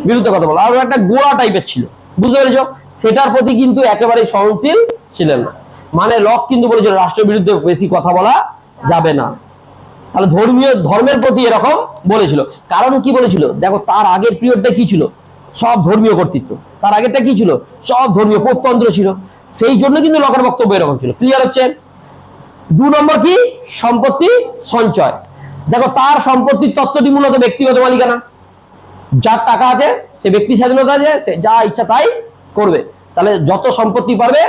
বিরুদ্ধে কথা বলতো, আর একটা গোড়া টাইপের ছিল, বুঝতে পেরেছো? সেটার প্রতি কিন্তু একেবারেই সহনশীল ছিলেন না। মানে লক কিন্তু বলেছিল রাষ্ট্রের বিরুদ্ধে বেশি কথা বলা যাবে না। তাহলে ধর্মের প্রতি এরকম বলেছিল। কারণ কি বলেছিল? দেখো, তার আগের পিরিয়ডটা কি ছিল? সব ধর্মীয় কর্তৃত্ব। তার আগেরটা কি ছিল? সব ধর্মীয় পোপতন্ত্র ছিল। সেই জন্য কিন্তু লকের বক্তব্য এরকম ছিল। ক্লিয়ার হচ্ছে? 2 নম্বর কি? সম্পত্তি সঞ্চয়। দেখো, তার সম্পত্তির তত্ত্বটি মূলত ব্যক্তিগত মালিকানা। যার টাকা আছে সে ব্যক্তি স্বাধীনতা আছে, সে যা ইচ্ছা তাই করবে। তাহলে যত সম্পত্তি পারবে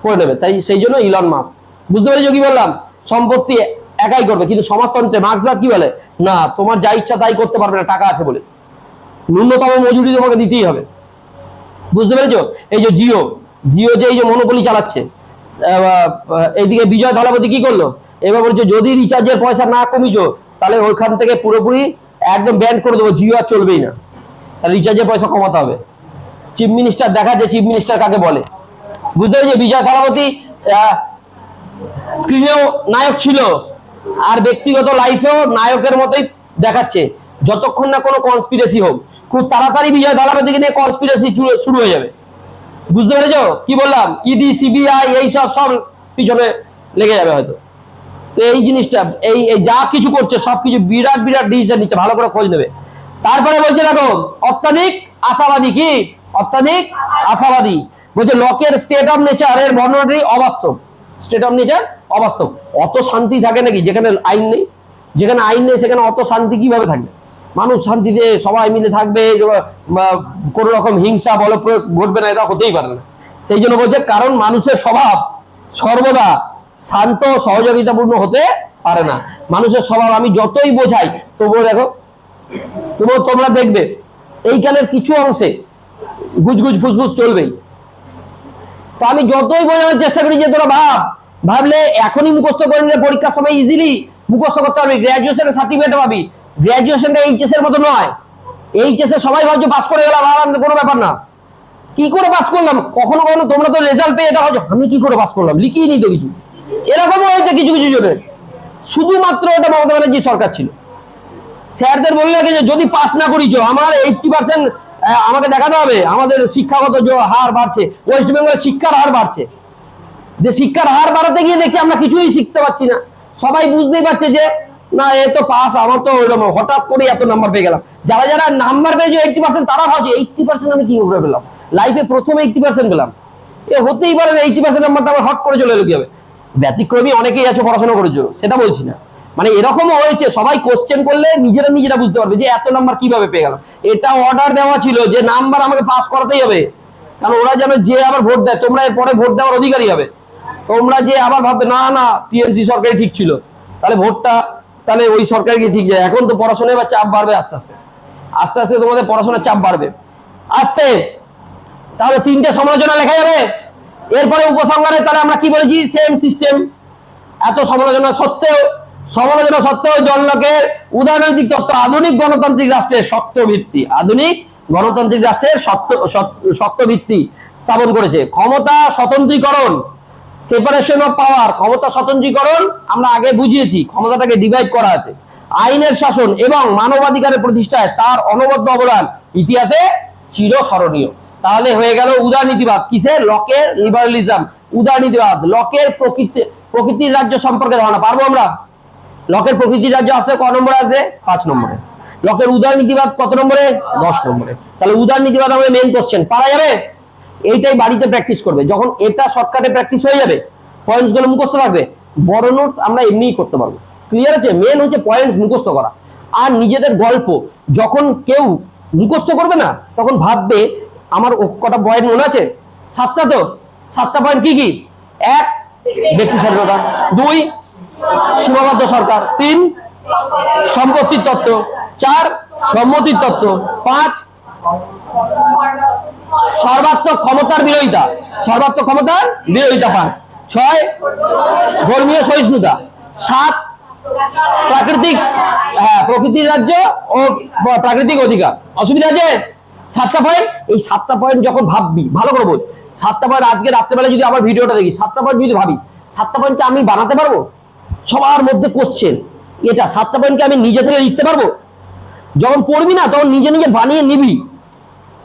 করে নেবে। তাই সেই জন্য ইলন মাস্ক, বুঝতে পেরেছো কি বললাম? সম্পত্তি একাই করবে। কিন্তু সমাজতন্ত্রে মার্ক্সবাদ কি বলে? না, তোমার যা ইচ্ছা তাই করতে পারবে না টাকা আছে বলে, ন্যূনতম মজুরি তোমাকে দিতেই হবে। বুঝতে পেরেছো? এই যে জিও, জিও যে এই যে মনোপলি চালাচ্ছে, এইদিকে বিজয় থালাপতি কি করলো? এবার বলছে যদি রিচার্জের পয়সা না কমিছো তাহলে ওইখান থেকে পুরোপুরি একদম ব্যান করে দেবো, জিও আর চলবেই না। তাহলে রিচার্জের পয়সা কমাতে হবে। চিফ মিনিস্টার দেখাচ্ছে, চিফ মিনিস্টার কাকে বলে? বুঝতে পেরেছি? বিজয় থালাপতি স্ক্রিনেও নায়ক ছিল আর ব্যক্তিগত লাইফেও নায়কের মতোই দেখাচ্ছে। যতক্ষণ না কোনো কনস্পিরেসি হোক, খুব তাড়াতাড়ি বিজয় থালাপতিকে নিয়ে কনস্পিরেসি শুরু হয়ে যাবে। বুঝতে পেরেছো কি বললাম? ইডি, সিবিআই এই সব পিছনে লেগে যাবে হয়তো। তো এই জিনিসটা, এই যা কিছু করছে সবকিছু বিরাট বিরাট ডিসিশন নিচ্ছে, ভালো করে খোঁজ নেবে। তারপরে বলছে দেখো, অত্যাধিক আশাবাদী। কি? অত্যাধিক আশাবাদী। বলছে লকের স্টেট অফ নেচার এর বর্ণনাটি অবাস্তব। স্টেট অফ নেচার অবাস্তব। অত শান্তি থাকে নাকি যেখানে আইন নেই? যেখানে আইন নেই সেখানে অত শান্তি কিভাবে থাকবে? মানুষ শান্তিতে সবাই মিলে থাকবে, কোন রকম হিংসা বলপ্রয়োগ ঘটবে না, এটা হতেই পারে না। সেই জন্য বলছে কারণ মানুষের স্বভাব সর্বদা শান্ত সহযোগিতাপূর্ণ হতে পারে না। মানুষের স্বভাব আমি যতই বোঝাই তবুও দেখো, তোমরা দেখবে এইখানের কিছু অংশে গুজগুজ ফুসফুস চলবেই। তো আমি যতই বোঝানোর চেষ্টা করি যে তোরা ভাবলে এখনই মুখস্থ করে নিলে পরীক্ষার সময় ইজিলি মুখস্থ করতে পারবি, গ্রাজুয়েশনের সার্টিফিকেট পাবি। গ্রাজুয়েশনটা এইচএস এর মতো নয়। এইচএস এ সবাই ভাবছো পাস করে গেলাম, কোনো ব্যাপার না। কি করে পাস করলাম? কখনো কখনো তোমরা তো রেজাল্ট পেয়ে এটা ভাবছো আমি কি করে পাস করলাম, লিখিয়ে নি তো কিছু। এরকমও হয়েছে কিছু কিছু জনের। শুধুমাত্র এটা মমতা ব্যানার্জি সরকার ছিল। স্যারদের বললে যে যদি পাস না করিছো আমার 80% আমাকে দেখাতে হবে। আমাদের শিক্ষাগত যে হার বাড়ছে, ওয়েস্ট বেঙ্গলের শিক্ষার হার বাড়ছে, যে শিক্ষার হার বাড়াতে গিয়ে দেখছি আমরা কিছুই শিখতে পারছি না। সবাই বুঝতেই পারছে যে না এ তো পাস, আমার তো ওইরকম হঠাৎ করে এত নাম্বার পেয়ে গেলাম। যারা যারা নাম্বার পেয়েছে 80%, তারা ভাবছে 80% আমি কি করে পেলাম, লাইফে প্রথম 80% পেলাম। এ হতেই পারে না 80% নাম্বারটা আমার হট করে চলে এলো কি হবে? ব্যতিক্রমী অনেকেই আছে পড়াশোনা করেছো, সেটা বলছি না। মানে এরকমও হয়েছে, সবাই কোশ্চেন করলে নিজেরা বুঝতে পারবে যে এত নাম্বার কিভাবে পেয়ে গেলাম। এটা অর্ডার দেওয়া ছিল যে নাম্বার আমাকে পাস করাতেই হবে, কারণ ওরা যেন যে আবার ভোট দেয়, তোমরা এরপরে ভোট দেওয়ার অধিকারী হবে। তোমরা যে আবার ভাববে না না টিএমসি সরকারই ঠিক ছিল, তাহলে ভোটটা তাহলে ওই সরকারকে ঠিক যায়। এখন তো পড়াশোনায় এবার চাপ বাড়বে আস্তে আস্তে, আস্তে আস্তে তোমাদের পড়াশোনার চাপ বাড়বে আস্তে। তাহলে 3টে সমালোচনা লেখা যাবে। এরপরে উপসংহারে তাহলে আমরা কি বলেছি? Same system. এত সমালোচনা সত্ত্বেও জন লকের উদারনৈতিক তত্ত্ব আধুনিক গণতান্ত্রিক রাষ্ট্রের শক্ত ভিত্তি, আধুনিক গণতান্ত্রিক রাষ্ট্রের শক্ত ভিত্তি স্থাপন করেছে। ক্ষমতা স্বতন্ত্রীকরণ, সেপারেশন অফ পাওয়ার, ক্ষমতা স্বতন্ত্রীকরণ আমরা আগে বুঝিয়েছি, ক্ষমতাটাকে ডিভাইড করা আছে। আইনের শাসন এবং মানবাধিকারের প্রতিষ্ঠায় তার অনবদ্য অবদান ইতিহাসে চিরস্মরণীয়। তাহলে হয়ে গেল উদারনীতিবাদ। কিসের? লকের লিবারালিজম, উদারনীতিবাদ। লকের প্রকৃতির রাজ্য সম্পর্কে ধারণা পারবো আমরা? লকের প্রকৃতির রাজ্য আসলে ক নম্বরে আসে? 5 নম্বরে। লকের উদারনীতিবাদ কত নম্বরে? 10 নম্বরে। তাহলে উদারনীতিবাদ আমাদের মেইন কোশ্চেন, পারা যাবে? এইটাই বাড়িতে প্র্যাকটিস করবে। যখন এটা শর্টকাটে প্র্যাকটিস হয়ে যাবে, পয়েন্টস গুলো মুখস্থ থাকবে, বড় নোটস আমরা এমনিই করতে পারবো। ক্লিয়ার আছে? মেন হচ্ছে পয়েন্টস মুখস্থ করা। আর নিজেদের গল্প যখন কেউ মুখস্থ করবে না, তখন ভাববে আমার কটা পয়েন্ট মনে আছে? 7টা তো। 7টা পয়েন্ট কি কি? 1 ব্যক্তি স্বাধীনতা, 2 সীমাবদ্ধ সরকার, 3 সম্পত্তির তত্ত্ব, 4 সম্মতির তত্ত্ব, 5 সর্বাত্মক ক্ষমতার বিরোধিতা, সর্বাত্মক ক্ষমতার বিরোধিতা, 5 6 ধর্মীয় সহিষ্ণুতা, 7 প্রাকৃতিক প্রকৃতির রাজ্য ও প্রাকৃতিক অধিকার। অসুবিধা আছে? 7টা পয়েন্ট। এই 7টা পয়েন্ট যখন ভাববি, ভালো করে বোঝ, 7টা পয়েন্ট আজকে রাত্রেবেলা যদি আমার ভিডিওটা দেখি, 7টা পয়েন্ট যদি ভাবিস, 7টা পয়েন্টকে আমি বানাতে পারবো? সবার মধ্যে কোশ্চেন এটা, 7টা পয়েন্টকে আমি নিজে থেকে লিখতে পারবো? যখন পড়বি না, তখন নিজে নিজে বানিয়ে নিবি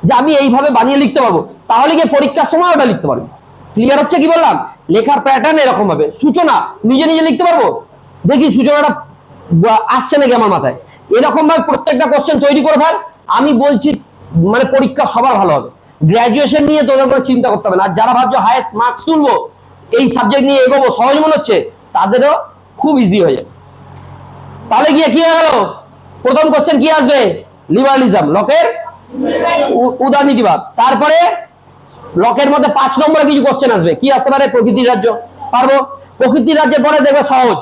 যে আমি এইভাবে বানিয়ে লিখতে পারবো, তাহলে গিয়ে পরীক্ষার সময় ওটা লিখতে পারবি। ক্লিয়ার হচ্ছে কি বললাম? লেখার প্যাটার্ন এরকম হবে। সূচনা নিজে নিজে লিখতে পারবো? দেখি সূচনাটা আসছে নাকি আমার মাথায়। এরকম ভাবে প্রত্যেকটা কোশ্চেন তৈরি করে ফেল। আমি বলছি মানে পরীক্ষা সবার ভালো হবে। গ্রাজুয়েশন নিয়ে তোদের কোনো চিন্তা করতে হবে না। আর যারা ভাবছো হাইয়েস্ট মার্কস তুলবো, এই সাবজেক্ট নিয়ে এগোবো, সহজ মনে হচ্ছে, তাদেরও খুব ইজি হয়ে যাবে। তাহলে গিয়ে কি হয়ে গেল? প্রথম কোশ্চেন কি আসবে? লিবারালিজম, লকের উদারনীতিবাদ। তারপরে লকের মধ্যে 5 নম্বরে কিছু কোশ্চেন আসবে। কি আসতে পারে? প্রকৃতির রাজ্য, পারবো। প্রকৃতির রাজ্যের পরে দেখবে সহজ।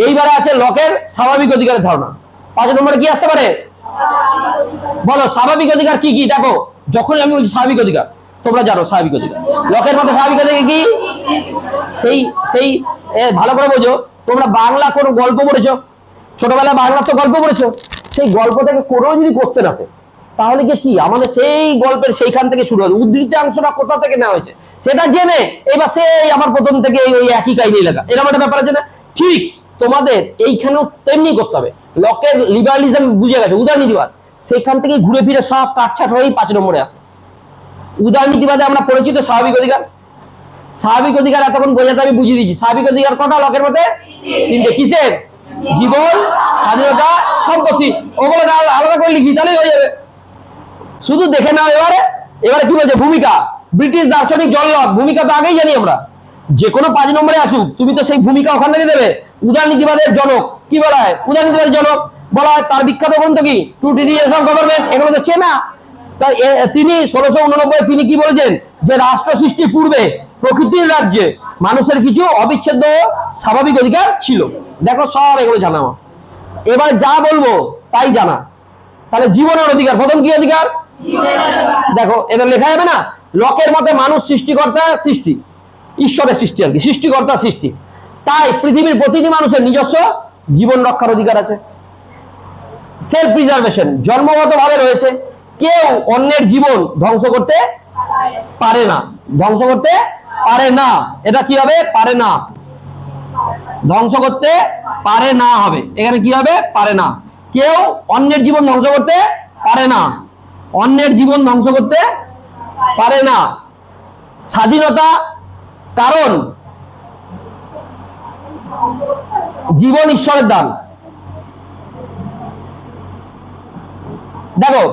এইবারে আছে লকের স্বাভাবিক অধিকারের ধারণা। 5 নম্বরে কি আসতে পারে? বলো স্বাভাবিক অধিকার কি কি? দেখো, যখন আমি বলছি স্বাভাবিক অধিকার, তোমরা জানো স্বাভাবিক অধিকার, লকের মধ্যে স্বাভাবিক অধিকার কি? সেই সেই ভালো করে বোঝো। তোমরা বাংলা কোনো গল্প পড়েছো? ছোটবেলায় বাংলা তো গল্প পড়েছো। সেই গল্প থেকে কোনো যদি কোশ্চেন আসে, তাহলে কি আমাদের সেই গল্পের সেইখান থেকে শুরু হবে। উদ্ধৃতি অংশটা কোথা থেকে নেওয়া হয়েছে সেটা জেনে এবার সেই আবার প্রথম থেকে ওই একই কাহিনী লেখা, এরকম একটা ব্যাপার আছে না? ঠিক তোমাদের এইখানেও তেমনি করতে হবে। লকের লিবারালিজম বুঝে গেছে, উদারনীতিবাদ, সেখান থেকে ঘুরে ফিরে সব কাটছাট হয়েই 5 নম্বরে আসে। উদারনীতিবাদে আমরা পড়েছি তো স্বাভাবিক অধিকার। স্বাভাবিক অধিকার এতক্ষণ বোঝাতে আমি বুঝিয়ে দিচ্ছি। স্বাভাবিক অধিকার কটা লকের মধ্যে? 3টে। কিসের? জীবন, স্বাধীনতা, সম্পত্তি। ওগুলো আলাদা করে লিখি, তাহলেই হয়ে যাবে। শুধু দেখে নাও। এবারে এবারে কি বলছে? ভূমিকা, ব্রিটিশ দার্শনিক জন লক। ভূমিকা তো আগেই জানি আমরা, যে কোনো 5 নম্বরে আসুক তুমি তো সেই ভূমিকা ওখান থেকে দেবে। উদারনীতিবাদের জনক কি বলা হয়? উদারনীতিবাদের জনক বলা হয়। তার বিখ্যাত গ্রন্থ কি? Two treatise of government. এগুলো তো চেনা। তিনি 1689 তিনি কি বলেছেন? যে রাষ্ট্র সৃষ্টির পূর্বে প্রকৃতির রাজ্যে মানুষের কিছু অবিচ্ছেদ্য স্বাভাবিক অধিকার ছিল। দেখো সব এগুলো জানা। এবার যা বলবো তাই জানা। তাহলে জীবনের অধিকার, প্রথম কি অধিকার? দেখো এটা লেখা যাবে না? লকের মতে মানুষ সৃষ্টিকর্তা সৃষ্টি, ঈশ্বরের সৃষ্টি আর কি, সৃষ্টিকর্তা সৃষ্টি। তাই পৃথিবীর প্রতিটি মানুষের নিজস্ব জীবন রক্ষার অধিকার আছে। সেলফ প্রিজার্ভেশন জন্মগত ভাবে রয়েছে। কেউ অন্যের জীবন ধ্বংস করতে পারে না, ধ্বংস করতে পারে না। এটা কি হবে? পারে না, ধ্বংস করতে পারে না হবে। এখানে কি হবে? পারে না। কেউ অন্যের জীবন ধ্বংস করতে পারে না, অন্যের জীবন ধ্বংস করতে পারে না। স্বাধীনতা, কারণ জীবন ঈশ্বরের দান। দেখো,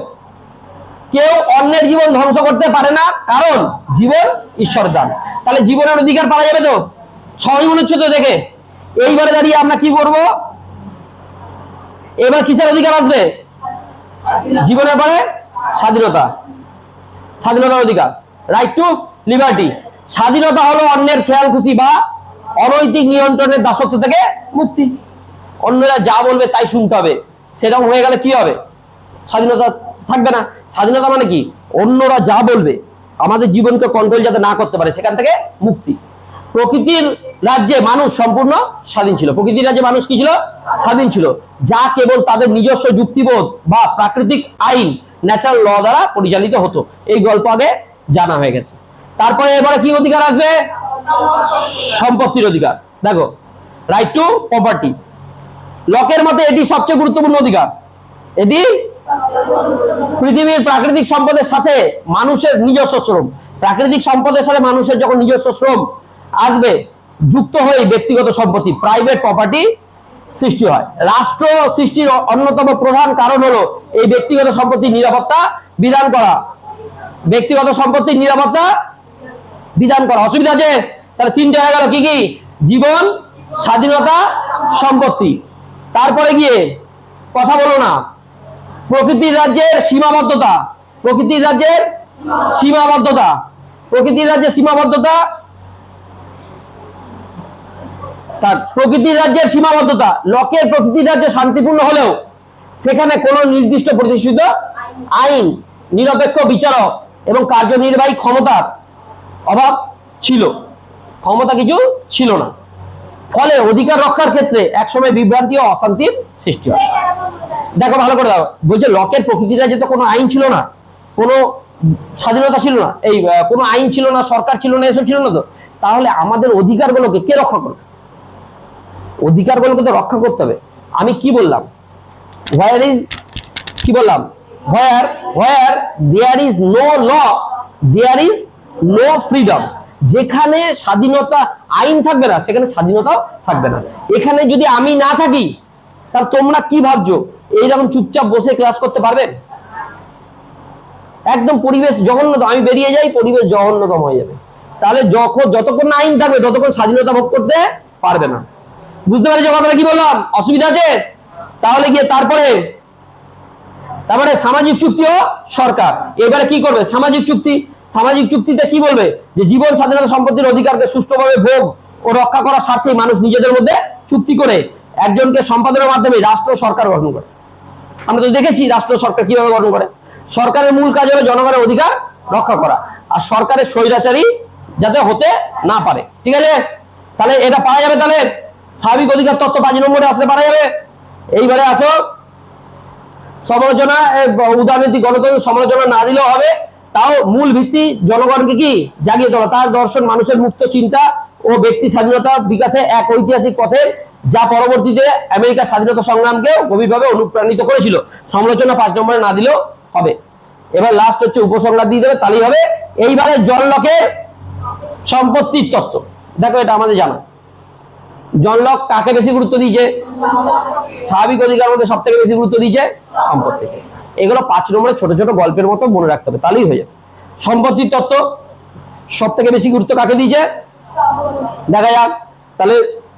কেউ অন্যের জীবন ধ্বংস করতে পারে না, কারণ জীবন ঈশ্বরের দান। তাহলে জীবনের অধিকার পাওয়া যাবে তো? সহজ মনে হচ্ছে তো দেখে। এইবারে দাঁড়িয়ে আমরা কি করবো? এবার কিসের অধিকার আসবে? জীবনের পরে স্বাধীনতা, স্বাধীনতার অধিকার, রাইট টু লিবার্টি। স্বাধীনতা হলো অন্যের খেয়াল খুশি বা অনৈতিক নিয়ন্ত্রণের দাসত্ব থেকে মুক্তি। অন্যরা যা বলবে তাই শুনতে হবে, সেরকম হয়ে গেলে কি হবে? স্বাধীনতা থাকবে না। স্বাধীনতা মানে কি? অন্যরা যা বলবে, আমাদের জীবনকে কন্ট্রোল যাতে না করতে পারে, সেখান থেকে মুক্তি। প্রকৃতির রাজ্যে মানুষ সম্পূর্ণ স্বাধীন ছিল। প্রকৃতির রাজ্যে মানুষ কি ছিল? স্বাধীন ছিল, যা কেবল তাদের নিজস্ব যুক্তিবোধ বা প্রাকৃতিক আইন, ন্যাচারাল ল দ্বারা পরিচালিত হতো। এই গল্প আগে জানা হয়ে গেছে। তারপরে এবারে কি অধিকার আসবে? সম্পত্তির অধিকার। দেখো, রাইট টু প্রপার্টি। লকের মতে এটি সবচেয়ে গুরুত্বপূর্ণ অধিকার। এটি পৃথিবীর প্রাকৃতিক সম্পদের সাথে মানুষের নিজস্ব শ্রম, প্রাকৃতিক সম্পদের সাথে মানুষের যখন নিজস্ব শ্রম আসবে, যুক্ত হয়ে ব্যক্তিগত সম্পত্তি, প্রাইভেট প্রপার্টি সৃষ্টি হয়। রাষ্ট্র সৃষ্টির অন্যতম প্রধান কারণ হলো এই ব্যক্তিগত সম্পত্তির নিরাপত্তা বিধান করা। ব্যক্তিগত সম্পত্তির নিরাপত্তা বিধান করা। অসুবিধা আছে? তাহলে তিনটে হয়ে গেল, কি কি? জীবন, স্বাধীনতা, সম্পত্তি। তারপরে গিয়ে কথা বলো না, প্রকৃতির রাজ্যের সীমাবদ্ধতা। প্রকৃতির রাজ্যের সীমাবদ্ধতা। প্রকৃতির রাজ্যের সীমাবদ্ধতা। তার প্রকৃতির রাজ্যের সীমাবদ্ধতা। লকের প্রকৃতির রাজ্য শান্তিপূর্ণ হলেও সেখানে কোনো নির্দিষ্ট প্রতিষ্ঠিত আইন, নিরপেক্ষ বিচারক এবং কার্যনির্বাহী ক্ষমতার অভাব ছিল। ক্ষমতা কিছু ছিল না। ফলে অধিকার রক্ষার ক্ষেত্রে একসময় বিভ্রান্তি ও অশান্তির সৃষ্টি হয়। দেখো ভালো করে দাও, বলছে লকের প্রকৃতির রাজ্যে তো কোনো আইন ছিল না, কোনো স্বাধীনতা ছিল না, এই কোনো আইন ছিল না, সরকার ছিল না, এসব ছিল না। তো তাহলে আমাদের অধিকারগুলোকে কে রক্ষা করবে? অধিকারগুলোকে তো রক্ষা করতে হবে। আমি কি বললাম? হোয়ার ইজ, কি বললাম? Where there is no law there is no freedom. যেখানে স্বাধীনতা, আইন থাকবে না, সেখানে স্বাধীনতাও থাকবে না। এখানে যদি আমি না থাকি, তাহলে তোমরা কি ভাবছো এইরকম চুপচাপ বসে ক্লাস করতে পারবে? একদম পরিবেশ জঘন্যতম। আমি বেরিয়ে যাই, পরিবেশ জঘন্যতম হয়ে যাবে। তাহলে যতক্ষণ না আইন থাকবে ততক্ষণ স্বাধীনতা ভোগ করতে পারবে না। বুঝতে পেরেছো কথাটা কি বললাম? অসুবিধা আছে? তাহলে গিয়ে তারপরে সামাজিক চুক্তি ও সরকার। এবারে কি করবে? সামাজিক চুক্তি। সামাজিক চুক্তিতে কি বলবে? যে জীবন, স্বাধীনতা, সম্পত্তির অধিকারকে সুষ্ঠুভাবে ভোগ ও রক্ষা করার স্বার্থে মানুষ নিজেদের মধ্যে চুক্তি করে একজনকে সম্পাদনের মাধ্যমে রাষ্ট্র সরকার গঠন করে। আমরা তো দেখেছি রাষ্ট্র সরকার কিভাবে গঠন করে। সরকারের মূল কাজ হলো জনগণের অধিকার রক্ষা করা, আর সরকারের স্বৈরাচারী যাতে হতে না পারে। ঠিক আছে? তাহলে এটা পাওয়া যাবে। তাহলে স্বাভাবিক অধিকার তত্ত্ব 5 নম্বরে আসলে পাওয়া যাবে। এইবারে আসো সমালোচনা, উদারনীতি, গণতন্ত্র সমালোচনা না দিলেও হবে, তাও মূল ভিত্তি জনগণকে কি জাগিয়ে তোলা। তার দর্শন মানুষের মুক্ত চিন্তা ও ব্যক্তি স্বাধীনতা বিকাশে এক ঐতিহাসিক পথে, যা পরবর্তীতে আমেরিকার স্বাধীনতা সংগ্রামকে গভীরভাবে অনুপ্রাণিত করেছিল। সমালোচনা 5 নম্বরে না দিলেও হবে। এবার লাস্ট হচ্ছে উপসংহার দিয়ে দেবে, তাহলেই হবে। এইবারে জন লকের সম্পত্তির তত্ত্ব। দেখো এটা আমাদের জানা। জন লক কাকে বেশি গুরুত্ব দিয়েছে? স্বাভাবিক অধিকার মধ্যে সব থেকে বেশি গুরুত্ব দিয়েছে সম্পত্তিকে। এগুলো 5 নম্বরে ছোট ছোট গল্পের মতো মনে রাখতে হবে, তাহলেই হয়ে যাবে। সম্পত্তির তত্ত্ব সব থেকে বেশি গুরুত্ব কাকে দিয়েছে? দেখা যাক। তাহলে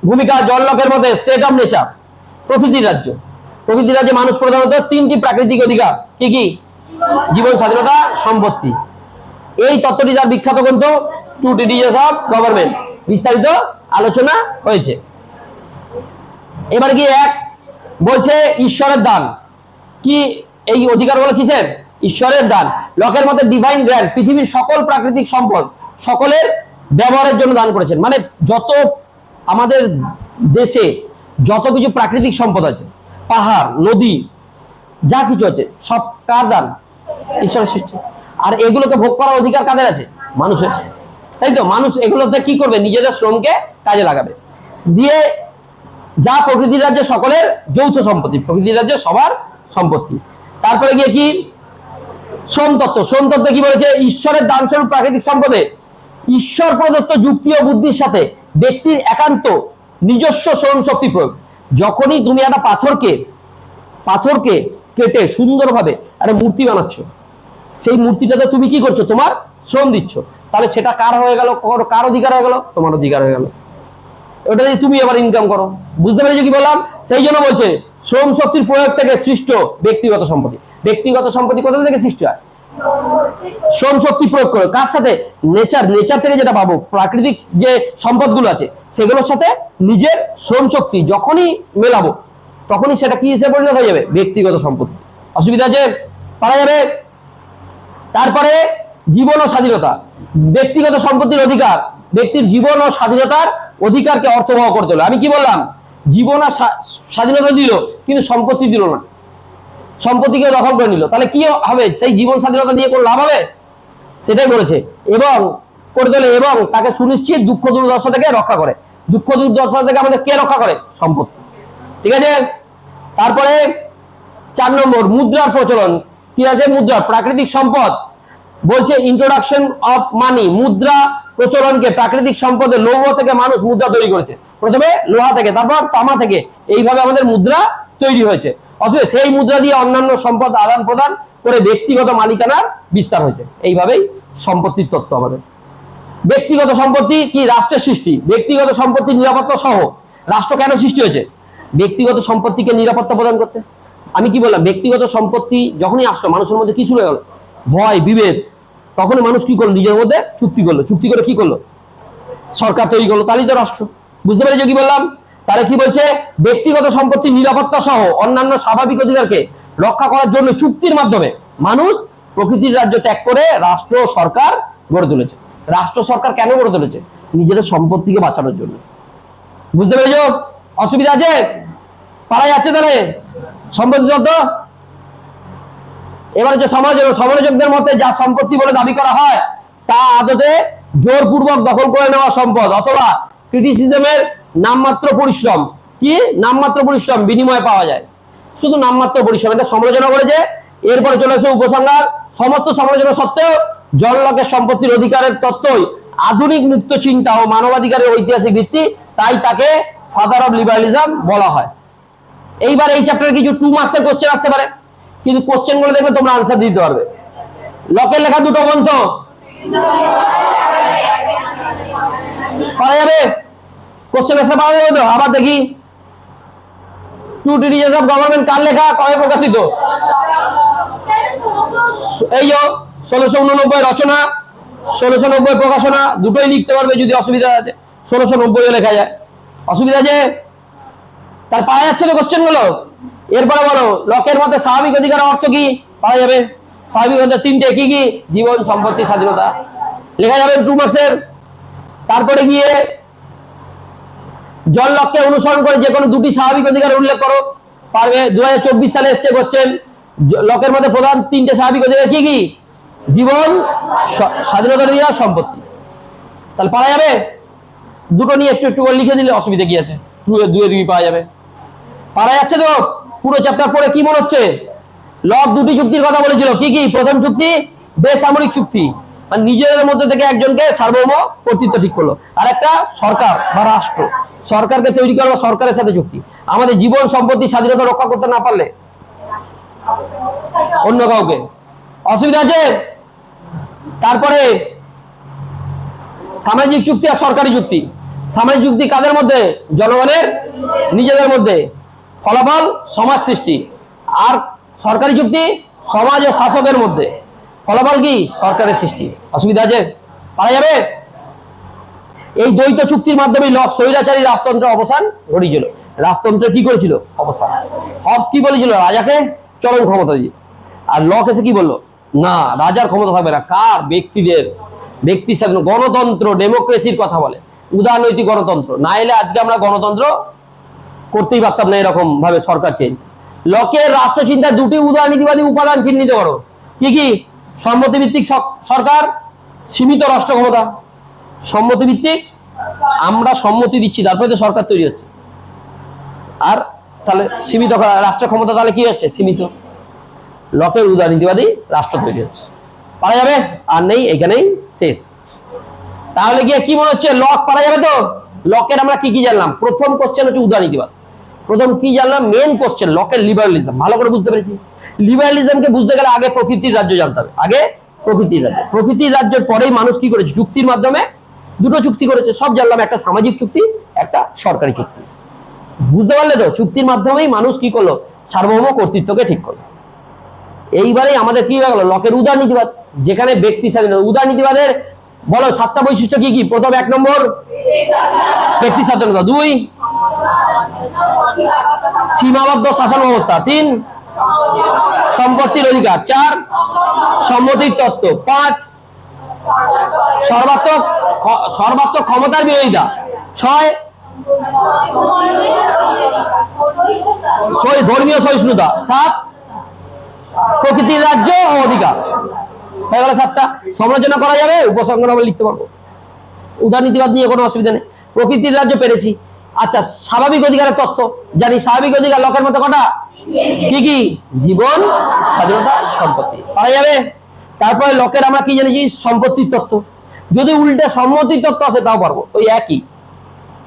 ভূমিকা জন লকের মধ্যে, স্টেট অফ নেচার, প্রকৃতির রাজ্য। প্রকৃতির রাজ্যে মানুষ প্রধানত 3টি প্রাকৃতিক অধিকার। কি কি? জীবন, স্বাধীনতা, সম্পত্তি। এই তত্ত্বটি যার বিখ্যাত গ্রন্থ টু ট্রিটিজেস অফ গভর্নমেন্ট, বিস্তারিত আলোচনা হয়েছে। এবার কি এক বলছে ঈশ্বরের দান। কি এই অধিকারগুলো কিসের? ঈশ্বরের দান। লকের মতে ডিভাইন গ্র্যান্ট, পৃথিবীর সকল প্রাকৃতিক সম্পদ সকলের ব্যবহারের জন্য দান করেছেন। মানে যত আমাদের দেশে যত কিছু প্রাকৃতিক সম্পদ আছে, পাহাড়, নদী, যা কিছু আছে, সব কার দান? ঈশ্বরের সৃষ্টি। আর এগুলোকে ভোগ করার অধিকার কাদের আছে? মানুষের। তাই তো? মানুষ এগুলোতে কি করবে? নিজেদের শ্রমকে কাজে লাগাবে। দিয়ে যা প্রকৃতির রাজ্যে সকলের যৌথ সম্পত্তি, প্রকৃতির রাজ্যে সবার সম্পত্তি। তারপরে গিয়ে কি শ্রম তত্ত্ব। শ্রম তত্ত্ব কি বলেছে? ঈশ্বরের দানস্বরূপ প্রাকৃতিক সম্পদে ঈশ্বর প্রদত্ত যুক্তি ও বুদ্ধির সাথে ব্যক্তির একান্ত নিজস্ব শ্রম শক্তি প্রয়োগ। যখনই তুমি একটা পাথরকে কেটে সুন্দরভাবে একটা মূর্তি বানাচ্ছ, সেই মূর্তিটাতে তুমি কি করছো? তোমার শ্রম দিচ্ছ। তাহলে সেটা কার হয়ে গেল? কার অধিকার হয়ে গেল? তোমার অধিকার হয়ে গেল। ওটা দিয়ে তুমি আবার ইনকাম করো। বুঝতে পেরেছো কি বললাম? সেই জন্য বলছে শ্রম শক্তির প্রয়োগ থেকে সৃষ্ট ব্যক্তিগত সম্পত্তি। ব্যক্তিগত সম্পত্তি কোথা থেকে সৃষ্টি হয়? শ্রম শক্তি প্রয়োগ করে। কার সাথে? নেচার থেকে যেটা পাবো, প্রাকৃতিক যে সম্পদগুলো আছে সেগুলোর সাথে নিজের শ্রম শক্তি যখনই মেলাবো, তখনই সেটা কি হিসেবে পরিণত হয়ে যাবে? ব্যক্তিগত সম্পত্তি। অসুবিধা আছে? পারা যাবে। তারপরে জীবন ও স্বাধীনতা। ব্যক্তিগত সম্পত্তির অধিকার ব্যক্তির জীবন ও স্বাধীনতার অধিকারকে অর্থবহ করতে হলো। আমি কি বললাম? জীবন আর স্বাধীনতা দিল, কিন্তু সম্পত্তি দিল না, সম্পত্তিকে দখল করে নিল। তাহলে কি হবে? সেই জীবন স্বাধীনতা দিয়ে কোনো লাভ হবে? সেটাই বলেছে। এবং করে তোলে, এবং তাকে সুনিশ্চিত দুঃখ দুর্দশা থেকে রক্ষা করে। দুঃখ দুর্দশা থেকে আমাদের কে রক্ষা করে? সম্পত্তি। ঠিক আছে? তারপরে 4 নম্বর মুদ্রার প্রচলন। কি আছে? মুদ্রা, প্রাকৃতিক সম্পদ। বলছে ইন্ট্রোডাকশন অফ মানি। মুদ্রা প্রচলনকে প্রাকৃতিক সম্পদের লৌহ থেকে মানুষ মুদ্রা তৈরি করেছে। প্রথমে লোহা থেকে, তারপর তামা থেকে, এইভাবে আমাদের মুদ্রা তৈরি হয়েছে। অথবা সেই মুদ্রা দিয়ে অন্যান্য সম্পদ আদান প্রদান করে ব্যক্তিগত মালিকানার বিস্তার হয়েছে। এইভাবেই সম্পত্তির তত্ত্ব আমাদের। ব্যক্তিগত সম্পত্তি কি? রাষ্ট্রের সৃষ্টি। ব্যক্তিগত সম্পত্তির নিরাপত্তা সহ রাষ্ট্র কেন সৃষ্টি হয়েছে? ব্যক্তিগত সম্পত্তিকে নিরাপত্তা প্রদান করতে। আমি কি বললাম? ব্যক্তিগত সম্পত্তি যখনই আসলো মানুষের মধ্যে কি শুরু হয়ে গেল? ভয়, বিভেদ। তখনই মানুষ কি করলো? নিজের মধ্যে চুক্তি করলো। চুক্তি করে কি করলো? সরকার তৈরি করলো। তাহলেই তো রাষ্ট্র। বুঝতে পেরেছো কি বললাম? তাহলে কি বলছে? ব্যক্তিগত সম্পত্তির নিরাপত্তা সহ অন্যান্য স্বাভাবিক অধিকারকে রক্ষা করার জন্য চুক্তির মাধ্যমে মানুষ প্রকৃতির রাজ্য ত্যাগ করে রাষ্ট্র সরকার গড়ে তুলেছে। রাষ্ট্র সরকার কেন গড়ে তুলেছে? নিজেদের সম্পত্তিকে বাঁচানোর জন্য। বুঝতে পেরেছো? অসুবিধা আছে? পারা যাচ্ছে তাহলে সম্পত্তি তত্ত্ব? এবার হচ্ছে সমালোচকদের মতে যা সম্পত্তি বলে দাবি করা হয় তা আদতে জোরপূর্বক দখল করে নেওয়া সম্পদ অথবা ক্রিটিসিজমের নামমাত্র পরিশ্রম। কি নামমাত্র পরিশ্রম? বিনিময়ে পাওয়া যায়। শুধু নামমাত্র পরিশ্রম, এটা সমালোচনা করেছে। এরপরে চলে আসে উপসংহার। সমস্ত সমালোচনা সত্ত্বেও জন লকের সম্পত্তির অধিকারের তত্ত্বই আধুনিক মুক্ত চিন্তা ও মানবাধিকারের ঐতিহাসিক ভিত্তি, তাই তাকে ফাদার অফ লিবারালিজম বলা হয়। এইবার এই চ্যাপ্টারে কিছু 2 মার্কসের কোশ্চেন আসতে পারে, কিন্তু কোশ্চেন গুলো দেখবে তোমরা আনসার দিতে পারবে। লকের লেখা দুটো গ্রন্থ পাওয়া যাবে? কোশ্চেন আসলে পাওয়া যাবে তো? আবার দেখি, টু ট্রিটিজেস অফ গভর্নমেন্ট কার লেখা, কবে প্রকাশিত? এই 1689 রচনা, 1690 প্রকাশনা। দুটোই লিখতে পারবে যদি অসুবিধা আছে। 1690 লেখা যায়, অসুবিধা আছে? তার পাওয়া যাচ্ছে তো কোশ্চেন গুলো। এরপরে বলো, লকের মতে স্বাভাবিক অধিকার অর্থ কি? পাওয়া যাবে। স্বাভাবিক অধিকার 3টে, কি কি? জীবন, সম্পত্তি, স্বাধীনতা। লেখা যাবে 2 মার্কসের। তারপরে গিয়ে জন লককে অনুসরণ করে যে কোনো 2টি স্বাভাবিক অধিকার উল্লেখ করো। পারবে। 2024 সালে এসছে কোশ্চেন। লকের মধ্যে প্রধান 3টে স্বাভাবিক অধিকার কি কি? জীবন, স্বাধীনতা, সম্পত্তি। তাহলে পাওয়া যাবে। দুটো নিয়ে একটু একটু করে লিখে দিলে অসুবিধা কি আছে? 2 পাওয়া যাবে। পারা যাচ্ছে তো? পুরো চ্যাপ্টার পড়ে কি মনে হচ্ছে? লক 2টি চুক্তির কথা বলেছিল। কি কি? প্রথম চুক্তি বেসামরিক চুক্তি, মানে নিজেদের মধ্যে থেকে একজনকে সার্বভৌম কর্তৃত্ব ঠিক করলো। আর একটা সরকার বা রাষ্ট্র, সরকারকে তৈরি করলো, সরকারের সাথে চুক্তি। আমাদের জীবন, সম্পত্তি, স্বাধীনতা রক্ষা করতে না পারলে অন্য কাউকে। অসুবিধা আছে? তারপরে সামাজিক চুক্তি আর সরকারি চুক্তি। সামাজিক চুক্তি কাদের মধ্যে? জনগণের নিজেদের মধ্যে, ফলাফল সমাজ সৃষ্টি। আর সরকারি চুক্তি সমাজ ও শাসকের মধ্যে, ফলাফল কি? সরকারের সৃষ্টি। অসুবিধা আছে? পারা যাবে। এই দ্বৈত চুক্তির মাধ্যমে লক স্বৈরাচারী রাজতন্ত্রের অবসান ঘটিয়েছিল। রাজতন্ত্র কি করেছিল? অবসান। হবস কি বলেছিল? রাজাকে চরম ক্ষমতা দিয়ে। আর লক এসে কি বললো? না, রাজার ক্ষমতা থাকবে না। কার? ব্যক্তিদের। ব্যক্তি স্বাধীন গণতন্ত্র, ডেমোক্রেসির কথা বলে, উদারনৈতিক গণতন্ত্র। না এলে আজকে আমরা গণতন্ত্র করতেই পারতাম না এরকম ভাবে সরকার চেঞ্জ। লকের রাষ্ট্রচিন্তার 2টি উদারনীতিবাদী উপাদান চিহ্নিত করো। কি কি? সম্মতিভিত্তিক সরকার, সীমিত রাষ্ট্র ক্ষমতা। সম্মতিভিত্তিক, আমরা সম্মতি দিচ্ছি তারপরে তো সরকার তৈরি হচ্ছে। আর তাহলে সীমিত রাষ্ট্র ক্ষমতা, তাহলে কি হচ্ছে? সীমিত। লকের উদারনীতিবাদী রাষ্ট্র তৈরি হচ্ছে। পারা যাবে? আর নেই, এখানেই শেষ। তাহলে গিয়ে কি মনে হচ্ছে? লক পারা যাবে তো? লকের আমরা কি কি জানলাম? প্রথম কোশ্চেন হচ্ছে উদারনীতিবাদ। প্রথম কি জানলাম? মেন কোশ্চেন লকের লিবারালিজম। ভালো করে বুঝতে পেরেছি। লিবারালিজমকে বুঝতে গেলে আগে প্রকৃতির রাজ্য জানতে হবে। আগে প্রকৃতির রাজ্য। প্রকৃতির রাজ্যের পরেই মানুষ কি করেছে? চুক্তির মাধ্যমে 2টো চুক্তি করেছে। সব জানলাম, একটা সামাজিক চুক্তি, একটা সরকারি চুক্তি। বুঝতে পারলে তো? চুক্তির মাধ্যমেই মানুষ কি করলো? সার্বভৌম কর্তৃত্বকে ঠিক করলো। এইবারে আমাদের কি হয়ে গেল? লকের উদারনীতিবাদ, যেখানে ব্যক্তি স্বাধীনতা। উদারনীতিবাদের বলো 7টা বৈশিষ্ট্য কি কি? প্রথম 1 নম্বর ব্যক্তি স্বাধীনতা, 2 সীমাবদ্ধ শাসন ব্যবস্থা, 3 সম্পত্তির অধিকার, 4 সম্মতির তত্ত্ব, 5 সর্বাত্মক ক্ষমতার বিরোধিতা, 6 ধর্মীয় সহিষ্ণুতা, 7 প্রকৃতির রাজ্য ও অধিকার। হয়ে গেল 7টা। সমালোচনা করা যাবে, উপসংহার আমরা লিখতে পারবো। উদারনীতিবাদ নিয়ে কোনো অসুবিধা নেই। প্রকৃতির রাজ্য পেরেছি। আচ্ছা, স্বাভাবিক অধিকারের তত্ত্ব জানি। স্বাভাবিক অধিকার লকের মতো কটা? কি কি? জীবন, স্বাধীনতা, সম্পত্তি। পারা যাবে। তারপরে লকের আমরা কি জানিছি? সম্পত্তির তত্ত্ব। যদি উল্টে সম্মতির তত্ত্ব আসে তাও পারবো, ওই একই।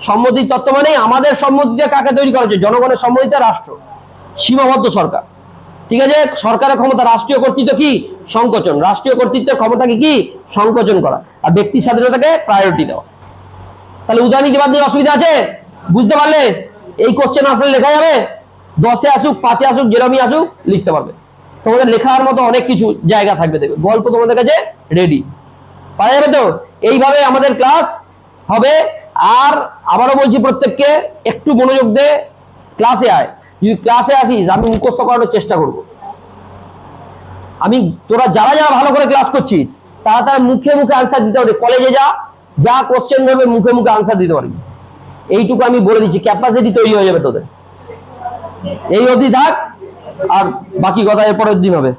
সম্মতির তত্ত্ব মানে আমাদের সম্মতিটা কাকে তৈরি করা হচ্ছে? জনগণের সম্মতিতে রাষ্ট্র, সীমাবদ্ধ সরকার। ঠিক আছে, সরকারের ক্ষমতা, রাষ্ট্রীয় কর্তৃত্ব কি? সংকোচন। রাষ্ট্রীয় কর্তৃত্বের ক্ষমতাকে কি? সংকোচন করা। আর ব্যক্তি স্বাধীনতাকে প্রায়োরিটি দেওয়া। তাহলে উদাহরণ বাদ দিয়ে অসুবিধা আছে? বুঝতে পারলে? এই কোশ্চেন আসলে লেখা যাবে, 10-এ আসুক, 5-এ আসুক, যেরকমই আসুক লিখতে পারবে। তোমাদের লেখার মতো অনেক কিছু জায়গা থাকবে, দেখবে গল্প তোমাদের কাছে রেডি, পাওয়া যাবে তো। এইভাবে আমাদের ক্লাস হবে। আর আবারও বলছি, প্রত্যেককে একটু মনোযোগ দে, ক্লাসে আয়। যদি ক্লাসে আসিস, আমি মুখস্থ করানোর চেষ্টা করব। তোরা যারা যারা ভালো করে ক্লাস করছিস তারা তারা মুখে মুখে আনসার দিতে পারবি। কলেজে যা কোশ্চেন ধরবে মুখে মুখে আনসার দিতে পারবি। এইটুকু আমি বলে দিচ্ছি, ক্যাপাসিটি তৈরি হয়ে যাবে তোদের। এই অবধি থাক, আর বাকি কথা এরপরের দিন হবে।